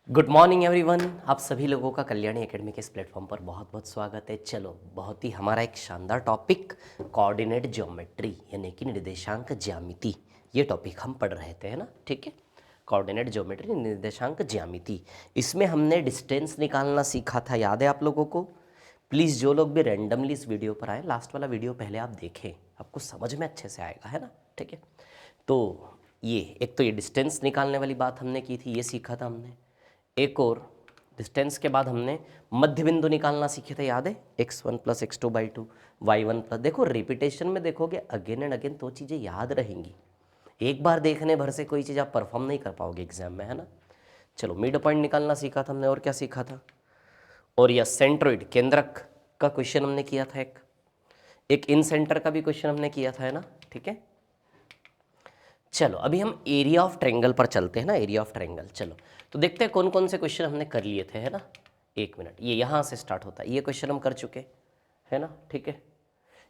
Good morning everyone. आप सभी लोगों का कल्याणी एकेडमी के इस प्लेटफॉर्म पर बहुत बहुत स्वागत है। चलो, बहुत ही हमारा एक शानदार टॉपिक कोऑर्डिनेट ज्योमेट्री यानी कि निर्देशांक ज्यामिति, ये टॉपिक हम पढ़ रहे थे, है ना। ठीक है, कोऑर्डिनेट ज्योमेट्री निर्देशांक ज्यामिति। इसमें हमने डिस्टेंस निकालना सीखा था, याद है आप लोगों को। प्लीज़ जो लोग भी रैंडमली इस वीडियो पर आए, लास्ट वाला वीडियो पहले आप देखें, आपको समझ में अच्छे से आएगा, है ना। ठीक है, तो ये एक तो ये डिस्टेंस निकालने वाली बात हमने की थी, ये सीखा था हमने। एक और डिस्टेंस के बाद हमने मध्य बिंदु निकालना सीखे थे, याद है। x1 plus x2/2 y1 plus, देखो रिपीटेशन में देखोगे अगेन एंड अगेन तो चीज़ें याद रहेंगी। एक बार देखने भर से कोई चीज़ आप परफॉर्म नहीं कर पाओगे एग्जाम में, है ना। चलो, मिड पॉइंट निकालना सीखा था हमने, और क्या सीखा था। और यह सेंट्रोइड केंद्रक का क्वेश्चन हमने किया था, एक इन सेंटर का भी क्वेश्चन हमने किया था, है ना। ठीक है, चलो अभी हम एरिया ऑफ ट्रायंगल पर चलते हैं ना, एरिया ऑफ ट्रायंगल। चलो तो देखते हैं कौन कौन से क्वेश्चन हमने कर लिए थे, है ना। एक मिनट, ये यहाँ से स्टार्ट होता है, ये क्वेश्चन हम कर चुके, है ना। ठीक है,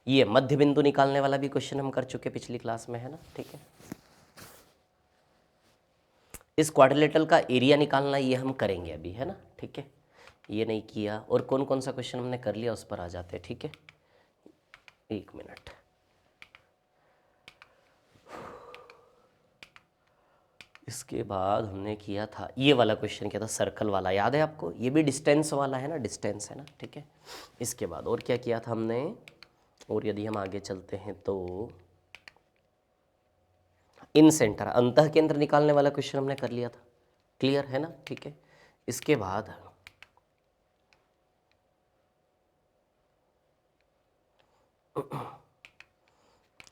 ये मध्य बिंदु निकालने वाला भी क्वेश्चन हम कर चुके पिछली क्लास में, है ना। ठीक है, इस क्वाड्रिलेटरल का एरिया निकालना ये हम करेंगे अभी, है ना। ठीक है, ये नहीं किया। और कौन कौन सा क्वेश्चन हमने कर लिया उस पर आ जाते हैं। ठीक है, एक मिनट, इसके बाद हमने किया था ये वाला क्वेश्चन, किया था सर्कल वाला, याद है आपको। ये भी डिस्टेंस वाला है ना, डिस्टेंस है ना। ठीक है, इसके बाद और क्या किया था हमने। और यदि हम आगे चलते हैं तो इन सेंटर अंतः केंद्र निकालने वाला क्वेश्चन हमने कर लिया था, क्लियर है ना। ठीक है, इसके बाद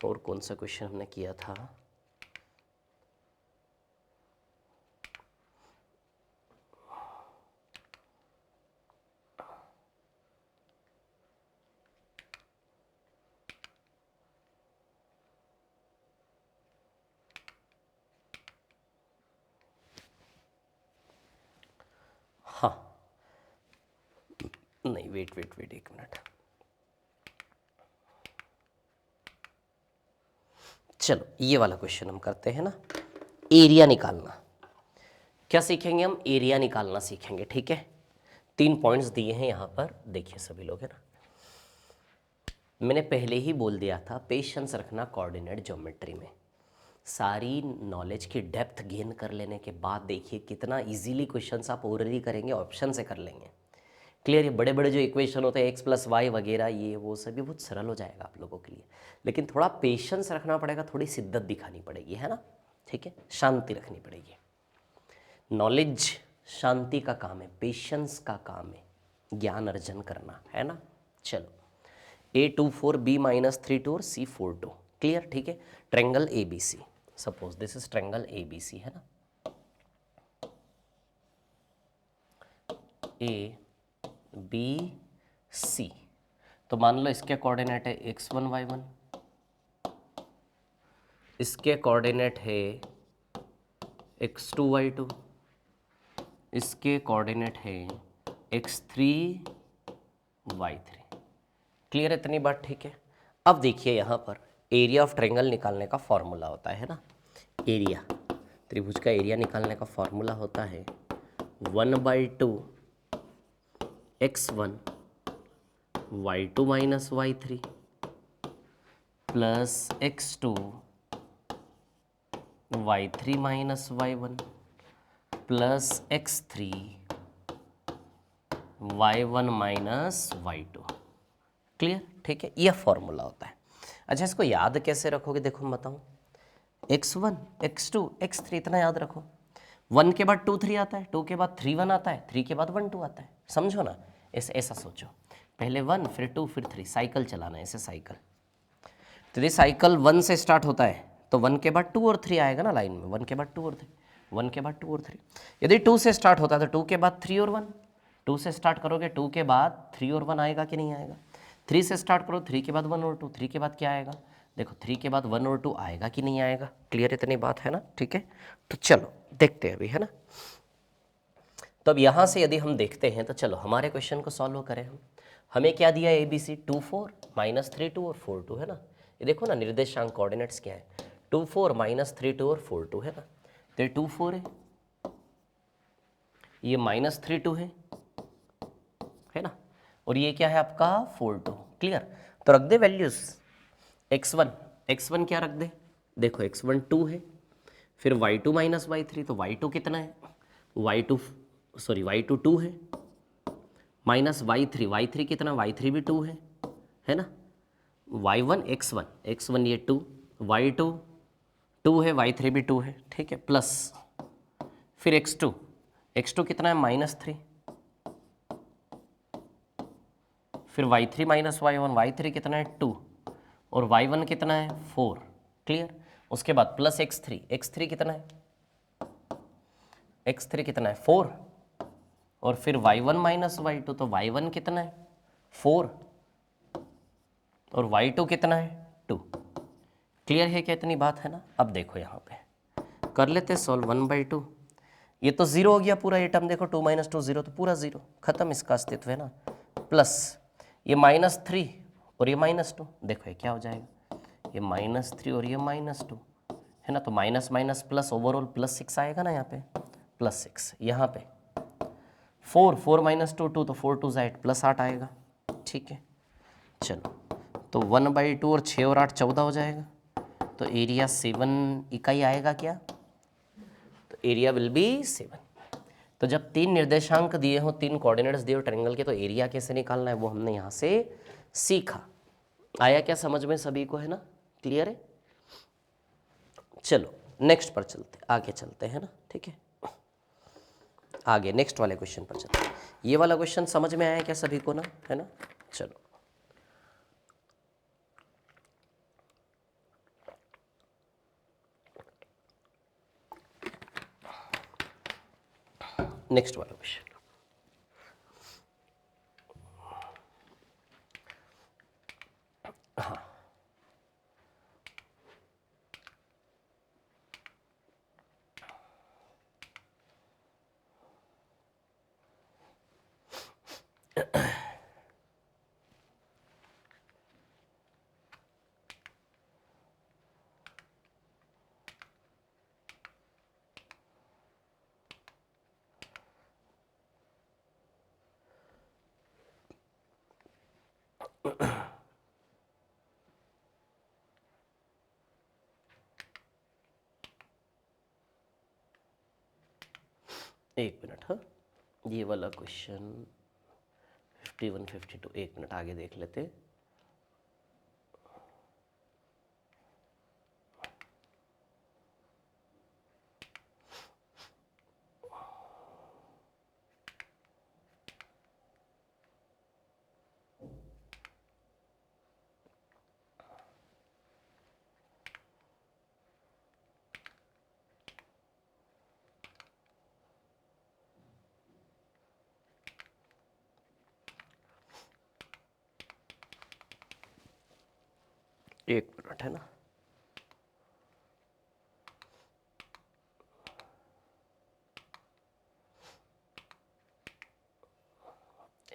और कौन सा क्वेश्चन हमने किया था। हाँ, नहीं, वेट वेट वेट, एक मिनट। चलो, ये वाला क्वेश्चन हम करते हैं ना, एरिया निकालना। क्या सीखेंगे हम, एरिया निकालना सीखेंगे। ठीक है, 3 पॉइंट्स दिए हैं यहाँ पर, देखिए सभी लोग, है ना। मैंने पहले ही बोल दिया था, पेशेंस रखना कोऑर्डिनेट ज्योमेट्री में। सारी नॉलेज की डेप्थ गेन कर लेने के बाद देखिए कितना इजीली क्वेश्चंस आप ओरली करेंगे, ऑप्शन से कर लेंगे। क्लियर, ये बड़े बड़े जो इक्वेशन होते हैं x + y वगैरह, ये वो सभी बहुत सरल हो जाएगा आप लोगों के लिए। लेकिन थोड़ा पेशेंस रखना पड़ेगा, थोड़ी शिद्दत दिखानी पड़ेगी, है ना। ठीक है, शांति रखनी पड़ेगी। नॉलेज शांति का काम है, पेशेंस का काम है, ज्ञान अर्जन करना, है ना। चलो, A24 B-3 2 और C4 2, क्लियर। ठीक है, triangle ABC, suppose this is triangle ABC, है ना। ABC, तो मान लो इसके कोऑर्डिनेट है x1 y1, इसके कोऑर्डिनेट है x2 y2, इसके कोऑर्डिनेट है x3 y3। क्लियर है इतनी बात, ठीक है। अब देखिए यहाँ पर एरिया ऑफ ट्रायंगल निकालने का फॉर्मूला होता है ना। एरिया, त्रिभुज का एरिया निकालने का फॉर्मूला होता है 1/2 x1 y2 minus y3 plus x2 y3 minus y1 plus x3 y1 minus y2। Clear, ठीक है, यह फॉर्मूला होता है। अच्छा, इसको याद कैसे रखोगे, देखो मैं बताऊँ। x1 x2 x3 इतना याद रखो। 1 के बाद 2 3 आता है, 2 के बाद 3 1 आता है, 3 के बाद 1 2 आता है, समझो ना। ऐसा सोचो, पहले 1 फिर 2 फिर 3, साइकिल चलाना है, ऐसे साइकिल। तो ये साइकिल 1 से स्टार्ट होता है, तो 1 के बाद 2 और 3 आएगा ना लाइन में, 1 के बाद 2 और 3, 1 के बाद 2 और 3। यदि 2 से स्टार्ट होता है तो 2 के बाद 3 और 1, 2 से स्टार्ट करोगे 2 के बाद 3 और 1 आएगा कि नहीं आएगा। 3 से स्टार्ट करो, 3 के बाद 1 और 2, 3 के बाद क्या आएगा, देखो 3 के बाद 1 और 2 आएगा कि नहीं आएगा। क्लियर, इतनी बात है ना। ठीक है, तो चलो देखते हैं अभी, है ना। तो अब यहाँ से यदि हम देखते हैं तो चलो हमारे क्वेश्चन को सॉल्व करें हम। हमें क्या दिया है, ABC 2 4 -3 2 और 4 2, है ना। ये देखो ना, निर्देशांक कोऑर्डिनेट्स क्या है, 2 4 -3 2 और 4 2, है ना। तो 2 4 है, ये -3 2 है ना, और ये क्या है आपका 4 2। क्लियर? तो रख दे वैल्यूज। x1 क्या रख दे, देखो x1 2 है, फिर y2 माइनस y3, तो y2 कितना है, y2 2 है, माइनस y3 कितना, y3 भी 2 है ना, y1 x1 ये 2, y2 2 है, y3 भी 2 है, ठीक है, प्लस फिर x2 कितना है, -3, फिर y3 माइनस y3 कितना है 2, और y1 कितना है 4। क्लियर? उसके बाद प्लस x3 कितना है, कितना है 4, और फिर y1 माइनस y2, तो y1 कितना है 4, और y2 कितना है 2। क्लियर है क्या इतनी बात है ना? अब देखो यहाँ पे कर लेते सॉल्व 1/2। ये तो 0 हो गया पूरा, ये टर्म देखो 2 - 2 0, तो पूरा 0 खत्म इसका अस्तित्व है ना, प्लस ये -3 और ये -2, देखो ये क्या हो जाएगा, ये -3 और ये -2 है ना, तो माइनस माइनस प्लस, ओवरऑल +6 आएगा ना यहाँ पे, +6, यहाँ पे 4 - 2 2, तो 4 2 8, +8 आएगा। ठीक है, चलो तो 1/2 और 6 और 8 14 हो जाएगा, तो एरिया 7 इकाई आएगा क्या, तो एरिया विल बी 7। तो जब 3 निर्देशांक दिए हो, 3 कोऑर्डिनेट्स दिए हो ट्रायंगल के, तो एरिया कैसे निकालना है वो हमने यहाँ से सीखा। आया क्या समझ में सभी को, है ना? क्लियर है? चलो नेक्स्ट पर चलते, आगे चलते हैं ना, ठीक है, आगे नेक्स्ट वाले क्वेश्चन पर चलते हैं। ये वाला क्वेश्चन समझ में आया क्या सभी को ना, है ना? चलो नेक्स्ट वाला क्वेश्चन, हाँ एक मिनट, हाँ ये वाला क्वेश्चन 51 52, एक मिनट आगे देख लेते। एक मिनट, है ना,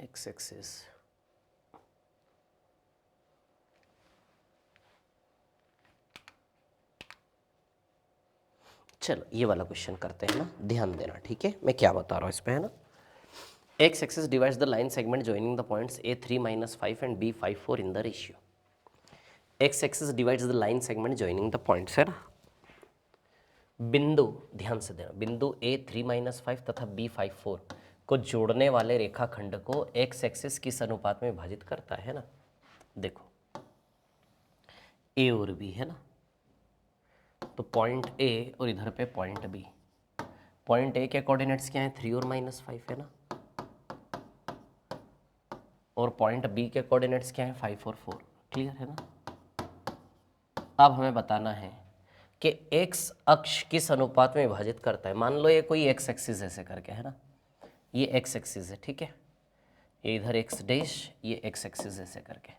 एक्स एक्सिस, चलो ये वाला क्वेश्चन करते हैं ना, ध्यान देना, ठीक है, मैं क्या बता रहा हूँ इस पे, है ना। X axis divides the line segment joining the points A3 - 5 and B5 4 in the ratio. X axis divides the line segment joining the points, है ना। बिंदु, ध्यान से देना, बिंदु A3 - 5 तथा B5 4 को जोड़ने वाले रेखाखंड को एक्स एक्सिस किस अनुपात में विभाजित करता है ना। देखो A और B है ना, तो पॉइंट A और इधर पे पॉइंट B, पॉइंट A के कोऑर्डिनेट्स क्या हैं 3 और -5 है ना, और पॉइंट B के कोऑर्डिनेट्स क्या हैं 5 और 4। क्लियर है ना? अब हमें बताना है कि एक्स अक्ष किस अनुपात में विभाजित करता है। मान लो ये कोई एक्स एक्सिस ऐसे करके, है ना, ये एक्स एक्सिस है, ठीक है, ये इधर एक्स डैश, ये एक्स एक्सिस ऐसे करके,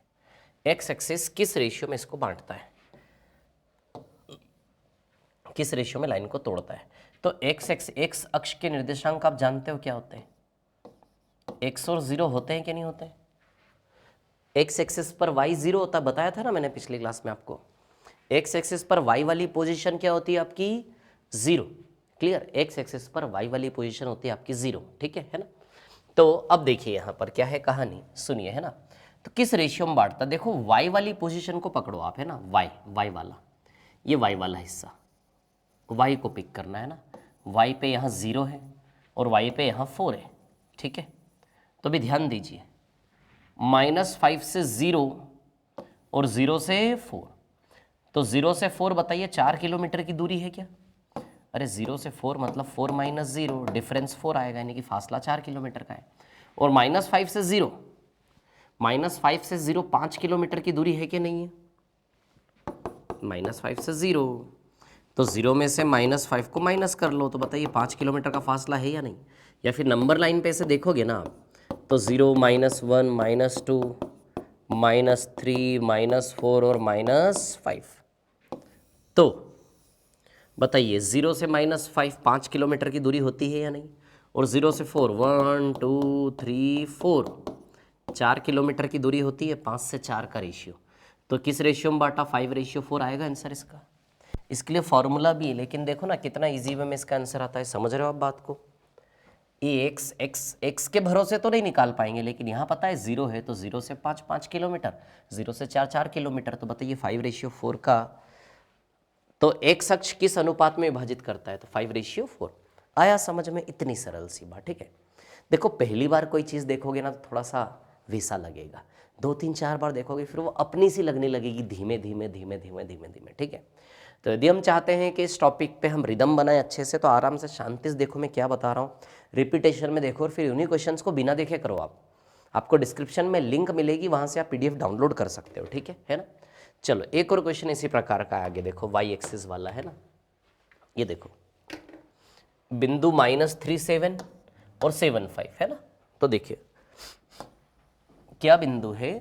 एक्स एक्सिस किस रेशियो में इसको बांटता है, किस रेशियो में लाइन को तोड़ता है। तो एक्स अक्ष के निर्देशांक आप जानते हो क्या होते हैं, एक्स और 0 होते हैं कि नहीं होते हैं। एक्स एक्सिस पर वाई 0 होता है, बताया था ना मैंने पिछली क्लास में आपको। एक्स एक्सिस पर वाई वाली पोजीशन क्या होती है आपकी 0। क्लियर। एक्स एक्सिस पर वाई वाली पोजीशन होती है आपकी 0, ठीक है ना। तो अब देखिए यहाँ पर क्या है कहानी, सुनिए, है ना। तो किस रेशियो में बांटता, देखो वाई वाली पोजीशन को पकड़ो आप, है ना, वाई वाला, ये वाई वाला हिस्सा, वाई को पिक करना है ना। वाई पे यहाँ 0 है और वाई पे यहाँ 4 है, ठीक है। तो अभी ध्यान दीजिए, -5 से 0 और 0 से 4, तो 0 से 4 बताइए 4 किलोमीटर की दूरी है क्या? अरे 0 से 4 मतलब 4 - 0, डिफरेंस 4 आएगा, यानी कि फासला 4 किलोमीटर का है। और -5 से 0, -5 से 0 5 किलोमीटर की दूरी है कि नहीं है? -5 से 0, तो 0 में से -5 को माइनस कर लो, तो बताइए 5 किलोमीटर का फासला है या नहीं? या फिर नंबर लाइन पे ऐसे देखोगे ना आप, तो 0 -1 -2 -3 -4 और -5, तो बताइए 0 से -5 5 किलोमीटर की दूरी होती है या नहीं? और 0 से 4 1 2 3 4 4 किलोमीटर की दूरी होती है, 5 से 4 का रेशियो। तो किस रेशियो में बांटा? 5:4 आएगा आंसर इसका। इसके लिए फॉर्मूला भी है, लेकिन देखो ना कितना इजी वे में इसका आंसर आता है, समझ रहे हो आप बात को? ये एक्स के भरोसे तो नहीं निकाल पाएंगे, लेकिन यहाँ पता है 0 है, तो 0 से 5 5 किलोमीटर, 0 से 4 4 किलोमीटर, तो बताइए 5:4 का, तो एक्स अक्ष किस अनुपात में विभाजित करता है? तो 5:4 आया समझ में, इतनी सरल सी बात, ठीक है। देखो पहली बार कोई चीज़ देखोगे ना तो थोड़ा सा वैसा लगेगा, 2 3 4 बार देखोगे फिर वो अपनी सी लगने लगेगी, धीमे धीमे धीमे धीमे धीमे धीमे, ठीक है। तो यदि हम चाहते हैं कि इस टॉपिक पे हम रिदम बनाए अच्छे से, तो आराम से शांति से देखो मैं क्या बता रहा हूँ, रिपीटेशन में देखो और फिर उन्हीं क्वेश्चंस को बिना देखे करो आप। आपको डिस्क्रिप्शन में लिंक मिलेगी, वहाँ से आप PDF डाउनलोड कर सकते हो, ठीक है ना। चलो एक और क्वेश्चन इसी प्रकार का आगे देखो, वाई एक्सिस वाला, है ना। ये देखो बिंदु -37 और 7,5 है ना। तो देखिए क्या बिंदु है,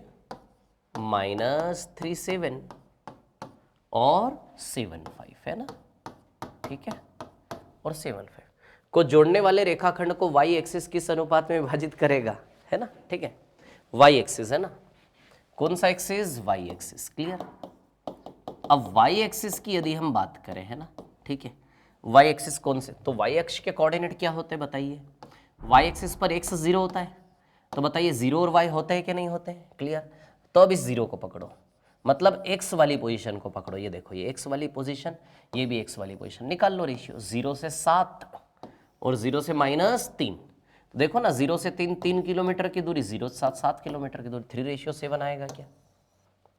-37 और 7,5 है ना, ठीक है। और 7,5 को जोड़ने वाले रेखाखंड को वाई एक्सिस किस अनुपात में विभाजित करेगा, है ना, ठीक है। वाई एक्सिस है ना, कौन सा एक्सिस? Y axis, clear. अब वाई एक्सिस की यदि हम बात करें, है ना, ठीक है, वाई एक्सिस कौन से, तो वाई अक्ष के कोऑर्डिनेट क्या होते हैं बताइए? वाई एक्सिस पर x 0 होता है, तो बताइए 0 और y होते हैं कि नहीं होते हैं, क्लियर। तो अब इस 0 को पकड़ो, मतलब x वाली पोजीशन को पकड़ो, ये देखो ये x वाली पोजीशन, ये भी x वाली पोजीशन, निकाल लो रेशियो, 0 से 7 और 0 से -3, तो देखो ना 0 से 3 3 किलोमीटर की दूरी, 0 से 7 7 किलोमीटर की दूरी, 3:7 आएगा क्या,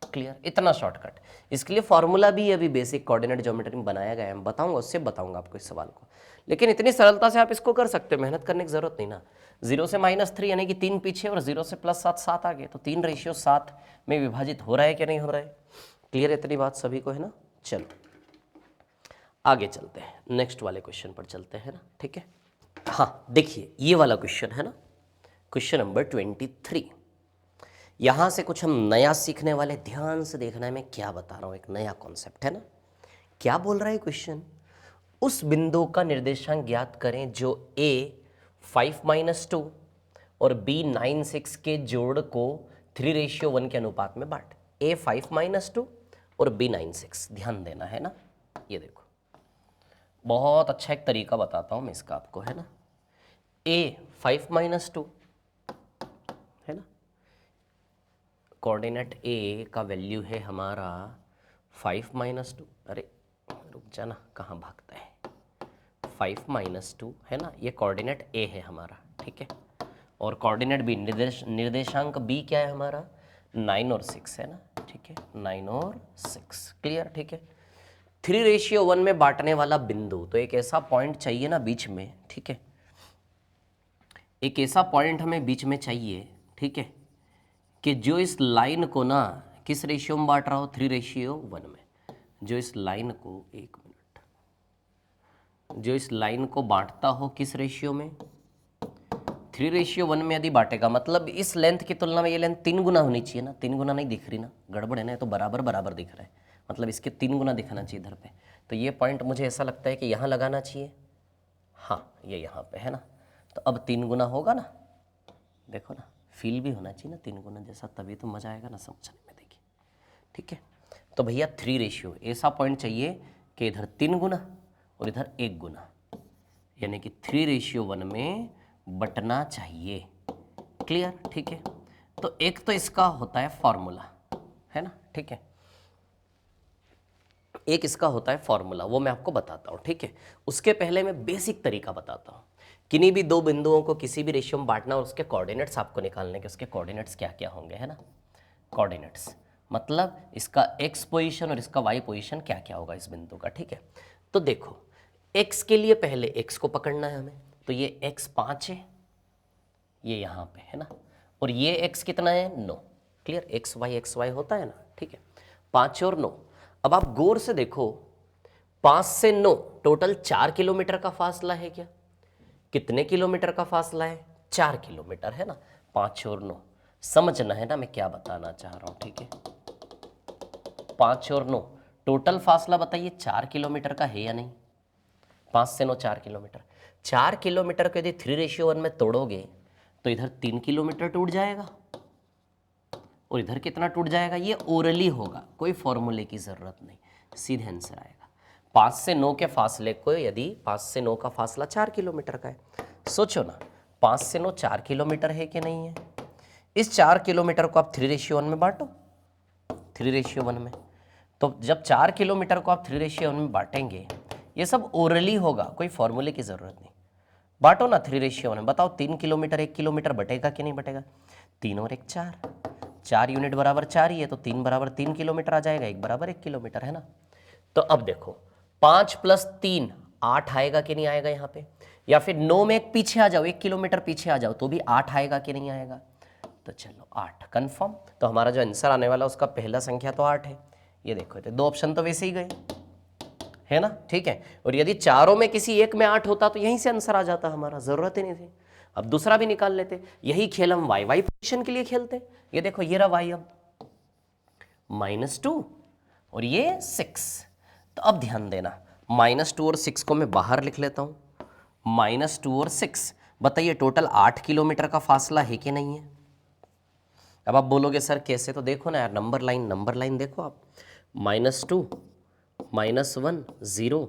क्लियर। इतना शॉर्टकट, इसके लिए फॉर्मूला भी अभी बेसिक कोऑर्डिनेट ज्योमेट्री में बनाया गया है, मैं बताऊंगा, उससे बताऊंगा आपको इस सवाल को, लेकिन इतनी सरलता से आप इसको कर सकते हो, मेहनत करने की जरूरत नहीं ना। 0 से -3 यानी कि 3 पीछे और 0 से +7 7 आगे, तो 3:7 में विभाजित हो रहा है कि नहीं हो रहा है, क्लियर। इतनी बात सभी को है ना। चलो आगे चलते हैं, नेक्स्ट वाले क्वेश्चन पर चलते हैं ना, ठीक है। हाँ देखिए ये वाला क्वेश्चन है ना, क्वेश्चन नंबर 23। यहाँ से कुछ हम नया सीखने वाले, ध्यान से देखना है मैं क्या बता रहा हूँ, एक नया कॉन्सेप्ट है ना। क्या बोल रहा है क्वेश्चन, उस बिंदु का निर्देशांक ज्ञात करें जो A 5-2 और B 9-6 के जोड़ को 3:1 के अनुपात में बांट। A 5-2 और B 9-6, ध्यान देना है ना। ये देखो बहुत अच्छा एक तरीका बताता हूँ मैं इसका आपको, है ना। A 5-2 है ना, कोऑर्डिनेट A का वैल्यू है हमारा 5-2, अरे रुक जाना कहाँ भागता है, 5-2 है ना, ये कोऑर्डिनेट A है हमारा, ठीक है। और कोऑर्डिनेट B, निर्देशांक B क्या है हमारा, 9 और 6 है ना, ठीक है, 9 और 6, क्लियर, ठीक है। 3:1 में बांटने वाला बिंदु, तो एक ऐसा पॉइंट चाहिए ना बीच में, ठीक है, एक ऐसा पॉइंट हमें बीच में चाहिए, ठीक है, कि जो इस लाइन को ना किस रेशियो में बांट रहा हो, 3:1 में, जो इस लाइन को, एक मिनट, जो इस लाइन को बांटता हो किस रेशियो में, 3:1 में यदि बांटेगा, मतलब इस लेंथ की तुलना में ये लेंथ 3 गुना होनी चाहिए ना, 3 गुना नहीं दिख रही ना, गड़बड़ है ना, तो बराबर बराबर दिख रहा है, मतलब इसके 3 गुना दिखना चाहिए इधर पे। तो ये पॉइंट मुझे ऐसा लगता है कि यहाँ लगाना चाहिए, हाँ ये यहाँ पे है ना, तो अब 3 गुना होगा ना, देखो ना फील भी होना चाहिए ना 3 गुना जैसा, तभी तो मजा आएगा ना समझने में, देखिए, ठीक है। तो भैया 3 रेशियो, ऐसा पॉइंट चाहिए कि इधर 3 गुना और इधर 1 गुना, यानी कि 3:1 में बंटना चाहिए। क्लियर, ठीक है। तो एक तो इसका होता है फॉर्मूला, है ना, ठीक है। एक इसका होता है फॉर्मूला, वो मैं आपको बताता हूँ, ठीक है। उसके पहले मैं बेसिक तरीका बताता हूँ। किन्हीं भी दो बिंदुओं को किसी भी रेशियो में बांटना और उसके कोऑर्डिनेट्स आपको निकालने के, उसके कोऑर्डिनेट्स क्या क्या होंगे, है ना। कोऑर्डिनेट्स मतलब इसका एक्स पोजीशन और इसका वाई पोजीशन क्या क्या होगा इस बिंदु का, ठीक है। तो देखो, एक्स के लिए पहले एक्स को पकड़ना है हमें, तो ये एक्स 5 है, ये यहाँ पे है ना, और ये एक्स कितना है 9। क्लियर, एक्स वाई होता है ना, ठीक है। 5 और 9। अब आप गौर से देखो, 5 से 9 टोटल 4 किलोमीटर का फासला है क्या? कितने किलोमीटर का फासला है? 4 किलोमीटर, है ना। 5 और 9 समझना है ना मैं क्या बताना चाह रहा हूं, ठीक है। 5 और 9 टोटल फासला बताइए 4 किलोमीटर का है या नहीं? 5 से 9 4 किलोमीटर। 4 किलोमीटर को यदि 3:1 में तोड़ोगे तो इधर 3 किलोमीटर टूट जाएगा और इधर कितना टूट जाएगा? ये ओरली होगा, कोई फॉर्मूले की जरूरत नहीं, सीधे आंसर आएगा। 5 से 9 के फासले को, यदि 5 से 9 का फासला 4 किलोमीटर का है, सोचो ना, 5 से 9 4 किलोमीटर है कि नहीं है? इस 4 किलोमीटर को आप 3:1 में बांटो, 3:1 में। तो जब 4 किलोमीटर को आप 3:1 में बांटेंगे, ये सब ओरली होगा, कोई फॉर्मूले की जरूरत नहीं। बांटो ना 3:1 में, बताओ 3 किलोमीटर 1 किलोमीटर बटेगा कि नहीं बटेगा? 3 और 1 4, 4 यूनिट बराबर 4 ही है, तो 3 बराबर 3 किलोमीटर आ जाएगा, 1 बराबर 1 किलोमीटर, है ना। तो अब देखो 5 + 3 8 आएगा कि नहीं आएगा यहाँ पे? या फिर 9 में एक पीछे आ जाओ, 1 किलोमीटर पीछे आ जाओ, तो भी 8 आएगा कि नहीं आएगा? तो चलो 8 कंफर्म। तो हमारा जो आंसर आने वाला उसका पहला संख्या तो 8 है। ये देखो, तो 2 ऑप्शन तो वैसे ही गए, है ना, ठीक है। और यदि चारों में किसी एक में 8 होता तो यहीं से आंसर आ जाता, हमारा जरूरत ही नहीं थी। अब दूसरा भी निकाल लेते, यही खेल हम वाई वाई पोजिशन के लिए खेलते। ये देखो, ये रहा वाई, अब -2 और ये 6। तो अब ध्यान देना, -2 और 6 को मैं बाहर लिख लेता हूं। -2 और 6, बताइए टोटल 8 किलोमीटर का फासला है कि नहीं है? अब आप बोलोगे सर कैसे, तो देखो ना यार, नंबर लाइन देखो आप। -2 -1 0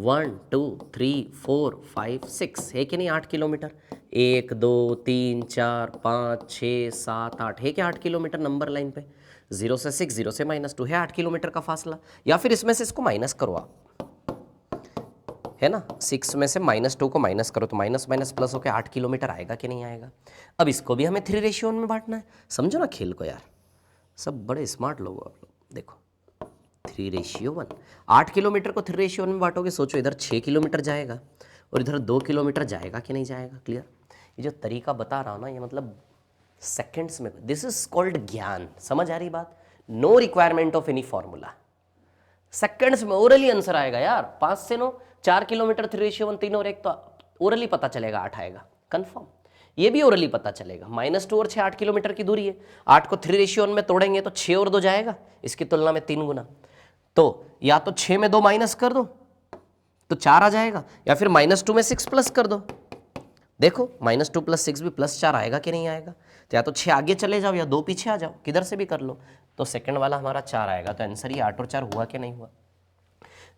1 2 3 4 5 6 है कि नहीं 8 किलोमीटर? 1 2 3 4 5 6 7 8 है क्या 8 किलोमीटर नंबर लाइन पे? 0 से 6, 0 से -2 है 8 किलोमीटर का फासला। या फिर इसमें से इसको माइनस करो आप, है ना, 6 में से -2 को माइनस करो तो माइनस माइनस प्लस होकर 8 किलोमीटर आएगा कि नहीं आएगा? अब इसको भी हमें 3:1 में बांटना है। समझो ना खेल को यार, सब बड़े स्मार्ट लोग हो आप लोग। देखो 3:1, 8 किलोमीटर को 3:1 में बांटोगे, सोचो इधर 6 किलोमीटर जाएगा और इधर 2 किलोमीटर जाएगा कि नहीं जाएगा? क्लियर। ये जो तरीका बता रहा हूँ ना, ये मतलब सेकेंड्स में, दिस इज कॉल्ड ज्ञान। समझ आ रही बात? No requirement of any formula, seconds में ओरली आंसर आएगा यार। 5 से 9 4 किलोमीटर, 3:1 3 और 1, तो ओरली पता चलेगा 8 आएगा कंफर्म। ये भी ओरली पता चलेगा, -2 और 6 8 किलोमीटर की दूरी है। 8 को 3:1 में तोड़ेंगे तो 6 और 2 जाएगा, इसकी तुलना में 3 गुना। तो या तो 6 में 2 माइनस कर दो तो 4 आ जाएगा, या फिर -2 में 6 प्लस कर दो। देखो -2 + 6 भी +4 आएगा कि नहीं आएगा? तो या तो 6 आगे चले जाओ या 2 पीछे आ जाओ, किधर से भी कर लो। तो सेकंड वाला हमारा 4 आएगा। तो आंसर ये 8 और 4 हुआ कि नहीं हुआ?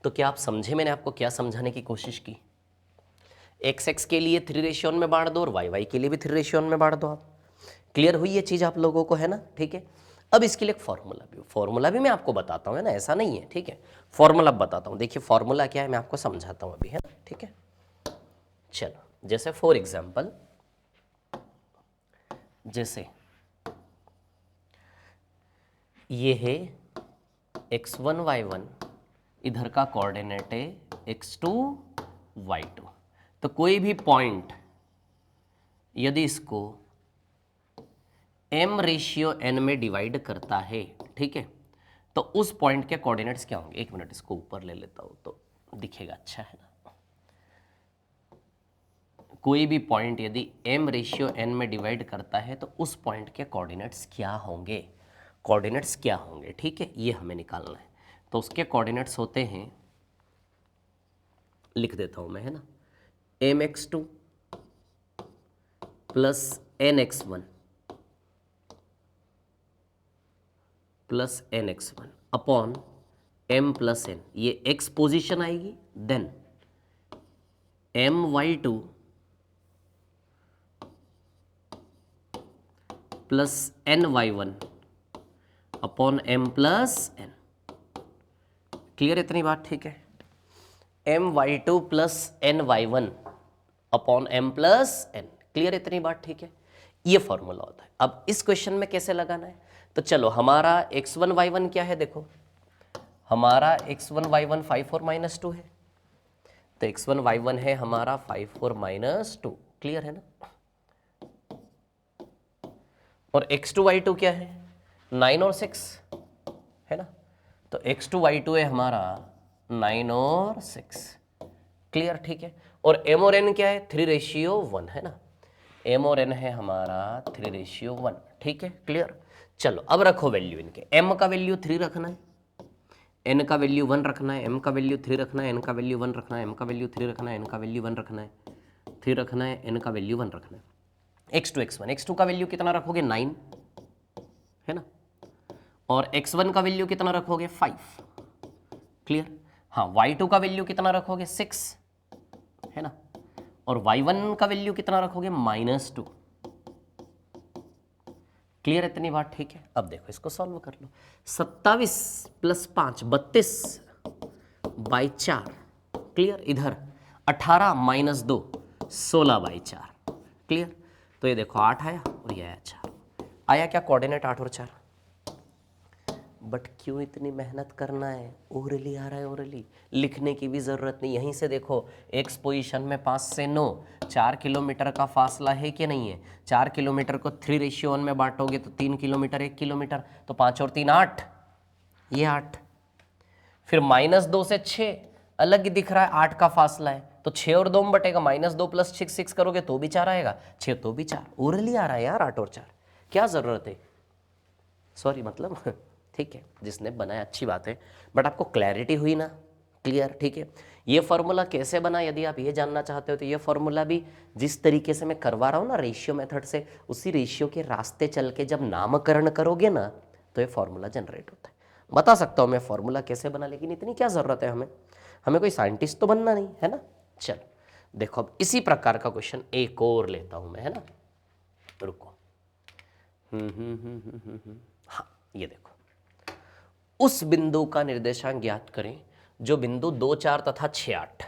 तो क्या आप समझे मैंने आपको क्या समझाने की कोशिश की? x के लिए 3:1 में बांट दो और y के लिए भी 3:1 में बांट दो। आप क्लियर हुई ये चीज़ आप लोगों को, है ना, ठीक है। अब इसके लिए एक फॉर्मूला भी मैं आपको बताता हूँ, है ना, ऐसा नहीं है, ठीक है। फॉर्मूला बताता हूँ, देखिए फॉर्मूला क्या है मैं आपको समझाता हूँ अभी, है ना, ठीक है। चलो, जैसे फॉर एग्जाम्पल, जैसे ये है x1 y1, इधर का कोऑर्डिनेट है x2 y2। तो कोई भी पॉइंट यदि इसको m/n में डिवाइड करता है, ठीक है, तो उस पॉइंट के कोऑर्डिनेट्स क्या होंगे? एक मिनट, इसको ऊपर ले लेता हूं तो दिखेगा अच्छा, है ना। कोई भी पॉइंट यदि m/n में डिवाइड करता है तो उस पॉइंट के कोऑर्डिनेट्स क्या होंगे? कोऑर्डिनेट्स क्या होंगे, ठीक है, ये हमें निकालना है। तो उसके कोऑर्डिनेट्स होते हैं, लिख देता हूं मैं, है ना, mx2 + nx1 + nx1 upon m + n। ये x पोजीशन आएगी, then my2 plus ny1 upon m plus n। Clear इतनी बात? ठीक है, my2 plus ny1 upon m plus n। Clear इतनी बात? ठीक है, ये फॉर्मूला होता है। अब इस क्वेश्चन में कैसे लगाना है, तो चलो हमारा x1 y1 क्या है, देखो हमारा x1 y1 5 4 माइनस 2 है, तो x1 y1 है हमारा 5 4 माइनस 2। क्लियर है ना? और x2 y2 क्या है, 9 और 6 है ना, तो x2 y2 है हमारा 9 और 6। क्लियर? ठीक है, और m और n क्या है, 3:1 है ना, m और n है हमारा 3:1। ठीक है, क्लियर? चलो अब रखो वैल्यू इनके, m का वैल्यू 3 रखना है, n का वैल्यू 1 रखना है, m का वैल्यू 3 रखना है, n का वैल्यू 1 रखना है, m का वैल्यू 3 रखना है, n का वैल्यू 1 रखना है, 3 रखना है, n का वैल्यू 1 रखना है। x2 x1, x2 का वैल्यू कितना रखोगे, 9 है ना, और x1 का वैल्यू कितना रखोगे, 5। क्लियर? हाँ, y2 का वैल्यू कितना रखोगे, 6 है ना, और y1 का वैल्यू कितना रखोगे, -2। क्लियर इतनी बात? ठीक है, अब देखो इसको सॉल्व कर लो। 27 प्लस 5 32 बाई 4। क्लियर? इधर 18 माइनस 2 16 बाई 4। क्लियर? तो ये देखो 8 आया और ये आया 4। आया क्या कोऑर्डिनेट 8 और 4? बट क्यों इतनी मेहनत करना है, ओरली आ रहा है, ओरली लिखने की भी ज़रूरत नहीं। यहीं से देखो एक्स पोजीशन में 5 से 9 4 किलोमीटर का फासला है कि नहीं है। 4 किलोमीटर को 3:1 में बांटोगे तो 3 किलोमीटर 1 किलोमीटर, तो 5 और 3 8, ये 8। फिर -2 से 6 अलग दिख रहा है, 8 का फासला है, तो 6 और 2 में बटेगा, -2 प्लस 6 करोगे तो भी 4 आएगा, 6 तो भी 4। ओरली आ रहा है यार 8 और 4, क्या ज़रूरत है, सॉरी मतलब ठीक है, जिसने बनाया अच्छी बात है, बट आपको क्लैरिटी हुई ना? क्लियर? ठीक है, ये फॉर्मूला कैसे बना, यदि आप ये जानना चाहते हो तो ये फॉर्मूला भी जिस तरीके से मैं करवा रहा हूँ ना रेशियो मेथड से, उसी रेशियो के रास्ते चल के जब नामकरण करोगे ना तो ये फॉर्मूला जनरेट होता है। बता सकता हूँ मैं फॉर्मूला कैसे बना, लेकिन इतनी क्या ज़रूरत है हमें, हमें कोई साइंटिस्ट तो बनना नहीं है ना। चलो देखो अब इसी प्रकार का क्वेश्चन एक और लेता हूँ मैं, है ना, रुको। हाँ, ये देखो, उस बिंदु का निर्देशांक ज्ञात करें जो बिंदु 2 4 तथा 6 8।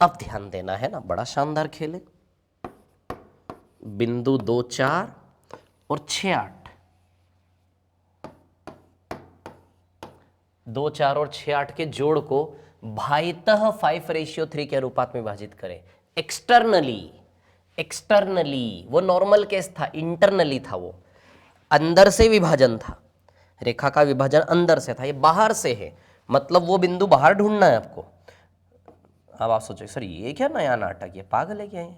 अब ध्यान देना है ना, बड़ा शानदार खेल है। बिंदु 2 4 और 6 8, 2 4 और 6 8 के जोड़ को भाइतः 5:3 के अनुपात में विभाजित करें। एक्सटर्नली वो नॉर्मल केस था, इंटरनली था, वो अंदर से विभाजन था, रेखा का विभाजन अंदर से था, ये बाहर से है, मतलब वो बिंदु बाहर ढूंढना है आपको। अब आप सोचो सर ये क्या नया नाटक, ये पागल है क्या ये?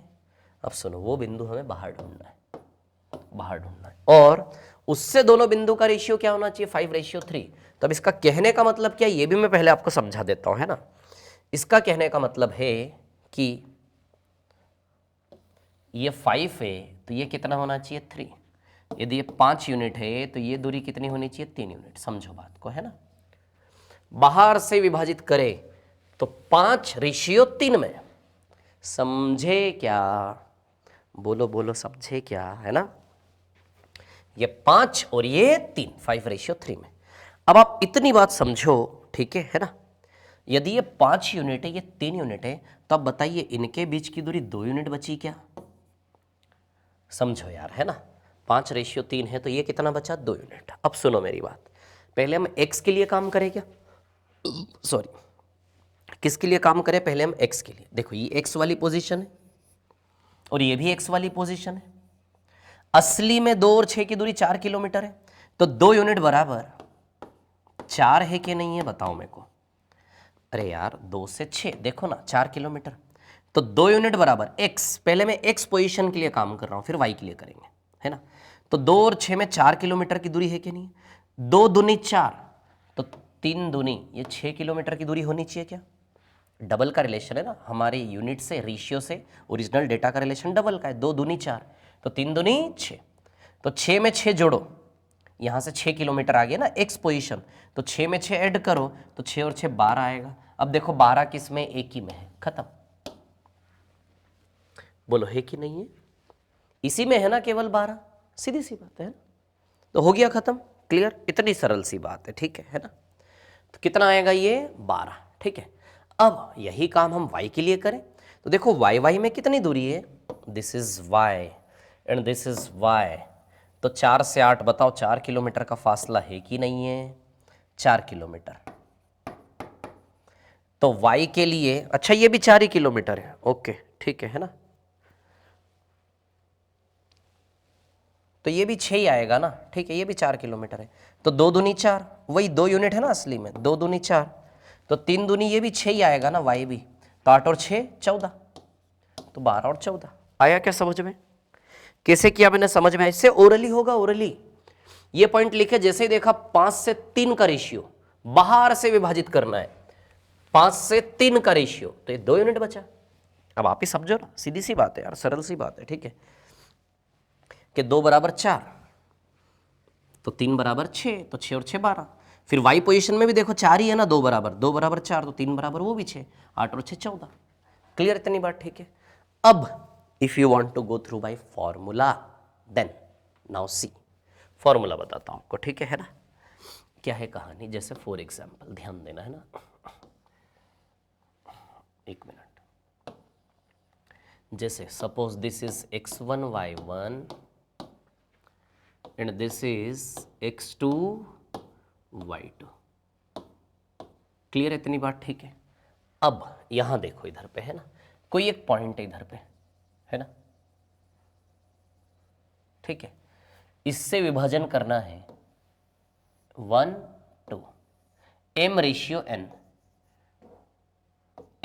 अब सुनो, वो बिंदु हमें बाहर ढूंढना है, बाहर ढूंढना है, और उससे दोनों बिंदु का रेशियो क्या होना चाहिए, 5:3। तो अब इसका कहने का मतलब क्या, ये भी मैं पहले आपको समझा देता हूं, है ना। इसका कहने का मतलब है कि ये 5 है तो ये कितना होना चाहिए, 3। यदि ये 5 यूनिट है तो ये दूरी कितनी होनी चाहिए, 3 यूनिट। समझो बात को, है ना। बाहर से विभाजित करें तो 5:3 में, समझे क्या, बोलो बोलो, समझे क्या, है ना। ये 5 और ये 3, 5:3 में। अब आप इतनी बात समझो, ठीक है ना। यदि ये 5 यूनिट है, ये 3 यूनिट है, तो अब बताइए इनके बीच की दूरी 2 यूनिट बची क्या, समझो यार, है ना। 5:3 है तो ये कितना बचा, 2 यूनिट। अब सुनो मेरी बात, पहले हम x के लिए काम करें क्या, सॉरी किसके लिए काम करें, पहले हम x के लिए। देखो ये x वाली पोजीशन है और ये भी x वाली पोजीशन है। असली में 2 और 6 की दूरी 4 किलोमीटर है, तो 2 यूनिट बराबर 4 है कि नहीं है, बताओ मेरे को। अरे यार 2 से 6 देखो ना 4 किलोमीटर, तो 2 यूनिट बराबर x, पहले मैं x पोजीशन के लिए काम कर रहा हूं, फिर y के लिए करेंगे, है ना। तो 2 और 6 में 4 किलोमीटर की दूरी है कि नहीं, 2 दूनी 4, तो 3 दूनी ये 6 किलोमीटर की दूरी होनी चाहिए क्या। डबल का रिलेशन है ना हमारे यूनिट से, रेशियो से ओरिजिनल डेटा का रिलेशन डबल का है, 2 दूनी 4, तो 3 दूनी 6, तो 6 में 6 जोड़ो, यहाँ से 6 किलोमीटर आ गया ना एक्स पोजीशन, तो 6 में 6 ऐड करो तो 6 और 6 12 आएगा। अब देखो 12 किस में, एक ही में है, खत्म। बोलो है कि नहीं है? इसी में है ना केवल 12, सीधी सी बात है ना? तो हो गया खत्म, क्लियर, इतनी सरल सी बात है, ठीक है ना? तो कितना आएगा ये 12, ठीक है। अब यही काम हम y के लिए करें तो देखो y में कितनी दूरी है, this is y and this is y, तो 4 से 8 बताओ 4 किलोमीटर का फासला है कि नहीं है? 4 किलोमीटर। तो y के लिए, अच्छा ये भी 4 ही किलोमीटर है, ओके ठीक है ना? तो ये भी 6 ही आएगा ना, ठीक है, ये भी 4 किलोमीटर है। तो 2 दूनी 4, वही 2 यूनिट है ना असली में, 2 दूनी 4, तो 3 दूनी ये भी 6 ही आएगा ना, y भी, तो 8 और 6 14, तो 12 और 14 आया क्या समझ में? कैसे किया मैंने समझ में? इससे ओरली होगा, ओरली ये पॉइंट लिखे, जैसे ही देखा 5 से 3 का रेशियो बाहर से विभाजित करना है, 5 से 3 का रेशियो, तो ये 2 यूनिट बचा। अब आप ही समझो ना, सीधी सी बात है यार, सरल सी बात है, ठीक है, कि 2 बराबर 4, तो 3 बराबर 6, तो 6 और 6 12, फिर y पोजीशन में भी देखो 4 ही है ना, 2 बराबर 4, तो 3 बराबर वो भी 6, 8 और 6 14, क्लियर इतनी बात, ठीक है। अब if you want to go through by formula, then now see, formula बताता हूं आपको, ठीक है ना? क्या है कहानी, जैसे फॉर एग्जाम्पल ध्यान देना है ना, एक मिनट, जैसे suppose this is x1 y1 and this is x2 y2, clear है इतनी बात, ठीक है। अब यहां देखो, इधर पे है ना कोई एक पॉइंट है, इधर पे है ना, ठीक है, इससे विभाजन करना है 1 2, m ratio n,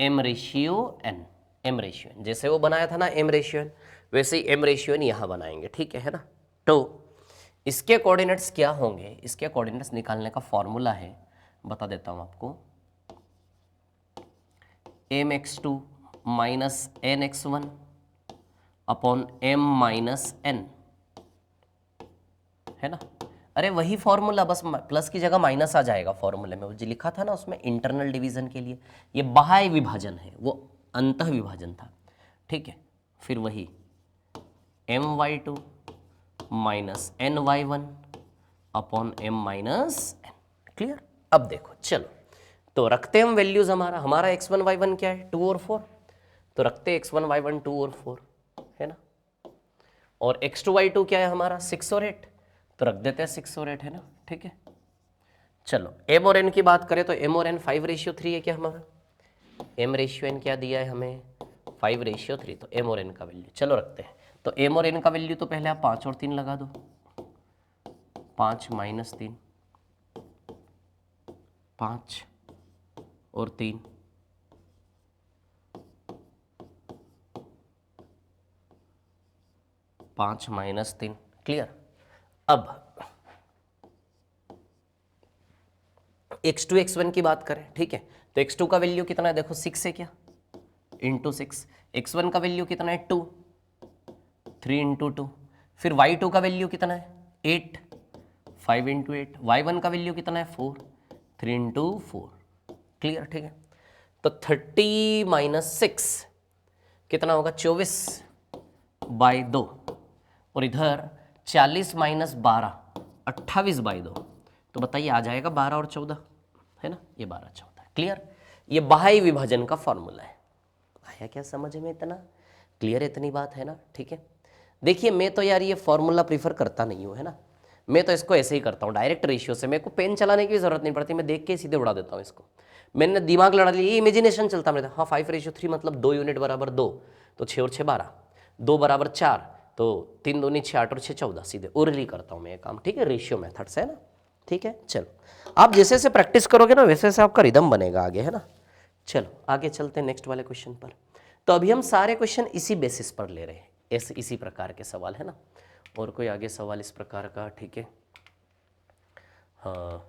m ratio n, m ratio n, जैसे वो बनाया था ना m रेशियो n, वैसे ही m रेशियो n यहां बनाएंगे, ठीक है ना? तो इसके कोऑर्डिनेट्स क्या होंगे, इसके कोऑर्डिनेट्स निकालने का फॉर्मूला है, बता देता हूं आपको, mx2 minus nx1 upon m minus n, है ना? अरे वही फॉर्मूला, बस प्लस की जगह माइनस आ जाएगा फॉर्मूले में, वो जो लिखा था ना उसमें इंटरनल डिवीजन के लिए, ये बाह्य विभाजन है, वो अंतः विभाजन था, ठीक है। फिर वही my2 minus ny1 upon m minus n, clear? अब देखो चलो, तो रखते हैं हम वैल्यूज, हमारा x1 y1 क्या है, 2 और 4, तो रखते हैं x1 y1 2 और 4, है ना? और x2 y2 क्या है हमारा, 6 और 8, तो रख देते हैं 6 और 8, है ना, ठीक है। चलो m और n की बात करें तो m और n 5:3 है क्या हमारा, m रेशियो n क्या दिया है हमें, 5:3, तो m और n का वैल्यू चलो रखते हैं, तो m और n का वैल्यू तो पहले आप 5 और 3 लगा दो, 5 माइनस 3, 5 और 3, 5 माइनस 3, क्लियर? अब x2 x1 की बात करें, ठीक है, तो x2 का वैल्यू कितना है, देखो 6 है क्या, इंटू 6, x1 का वैल्यू कितना है 2, 3 इंटू 2, फिर y2 का वैल्यू कितना है 8, 5 इंटू 8, y1 का वैल्यू कितना है 4, 3 इंटू 4, क्लियर, ठीक है। तो 30 माइनस 6 कितना होगा, 24/2, और इधर 40 माइनस 12, 28/2, तो बताइए आ जाएगा 12 और 14, है ना, ये 12 14, क्लियर? ये बाह्य विभाजन का फॉर्मूला है, आया क्या समझ में इतना, क्लियर इतनी बात है ना, ठीक है। देखिए मैं तो यार ये फॉर्मूला प्रीफर करता नहीं हूँ, है ना, मैं तो इसको ऐसे ही करता हूँ डायरेक्ट रेशियो से, मेरे को पेन चलाने की भी जरूरत नहीं पड़ती, मैं देख के सीधे उड़ा देता हूँ इसको, मैंने दिमाग लड़ा लिया, ये इमेजिनेशन चलता मेरा, हाँ 5:3 मतलब 2 यूनिट बराबर 2, तो 6 और 6 12, 2 बराबर 4, तो 3 दूनी 6, 8 और 6 14, सीधे ओरली करता हूँ मैं ये काम, ठीक है, रेशियो मेथड से, है ना, ठीक है। चलो आप जैसे जैसे प्रैक्टिस करोगे ना वैसे वैसे आपका रिदम बनेगा आगे, है ना। चलो आगे चलते हैं नेक्स्ट वाले क्वेश्चन पर। तो अभी हम सारे क्वेश्चन इसी बेसिस पर ले रहे हैं, इसी प्रकार के सवाल, है ना। और कोई आगे सवाल इस प्रकार का, ठीक है, हाँ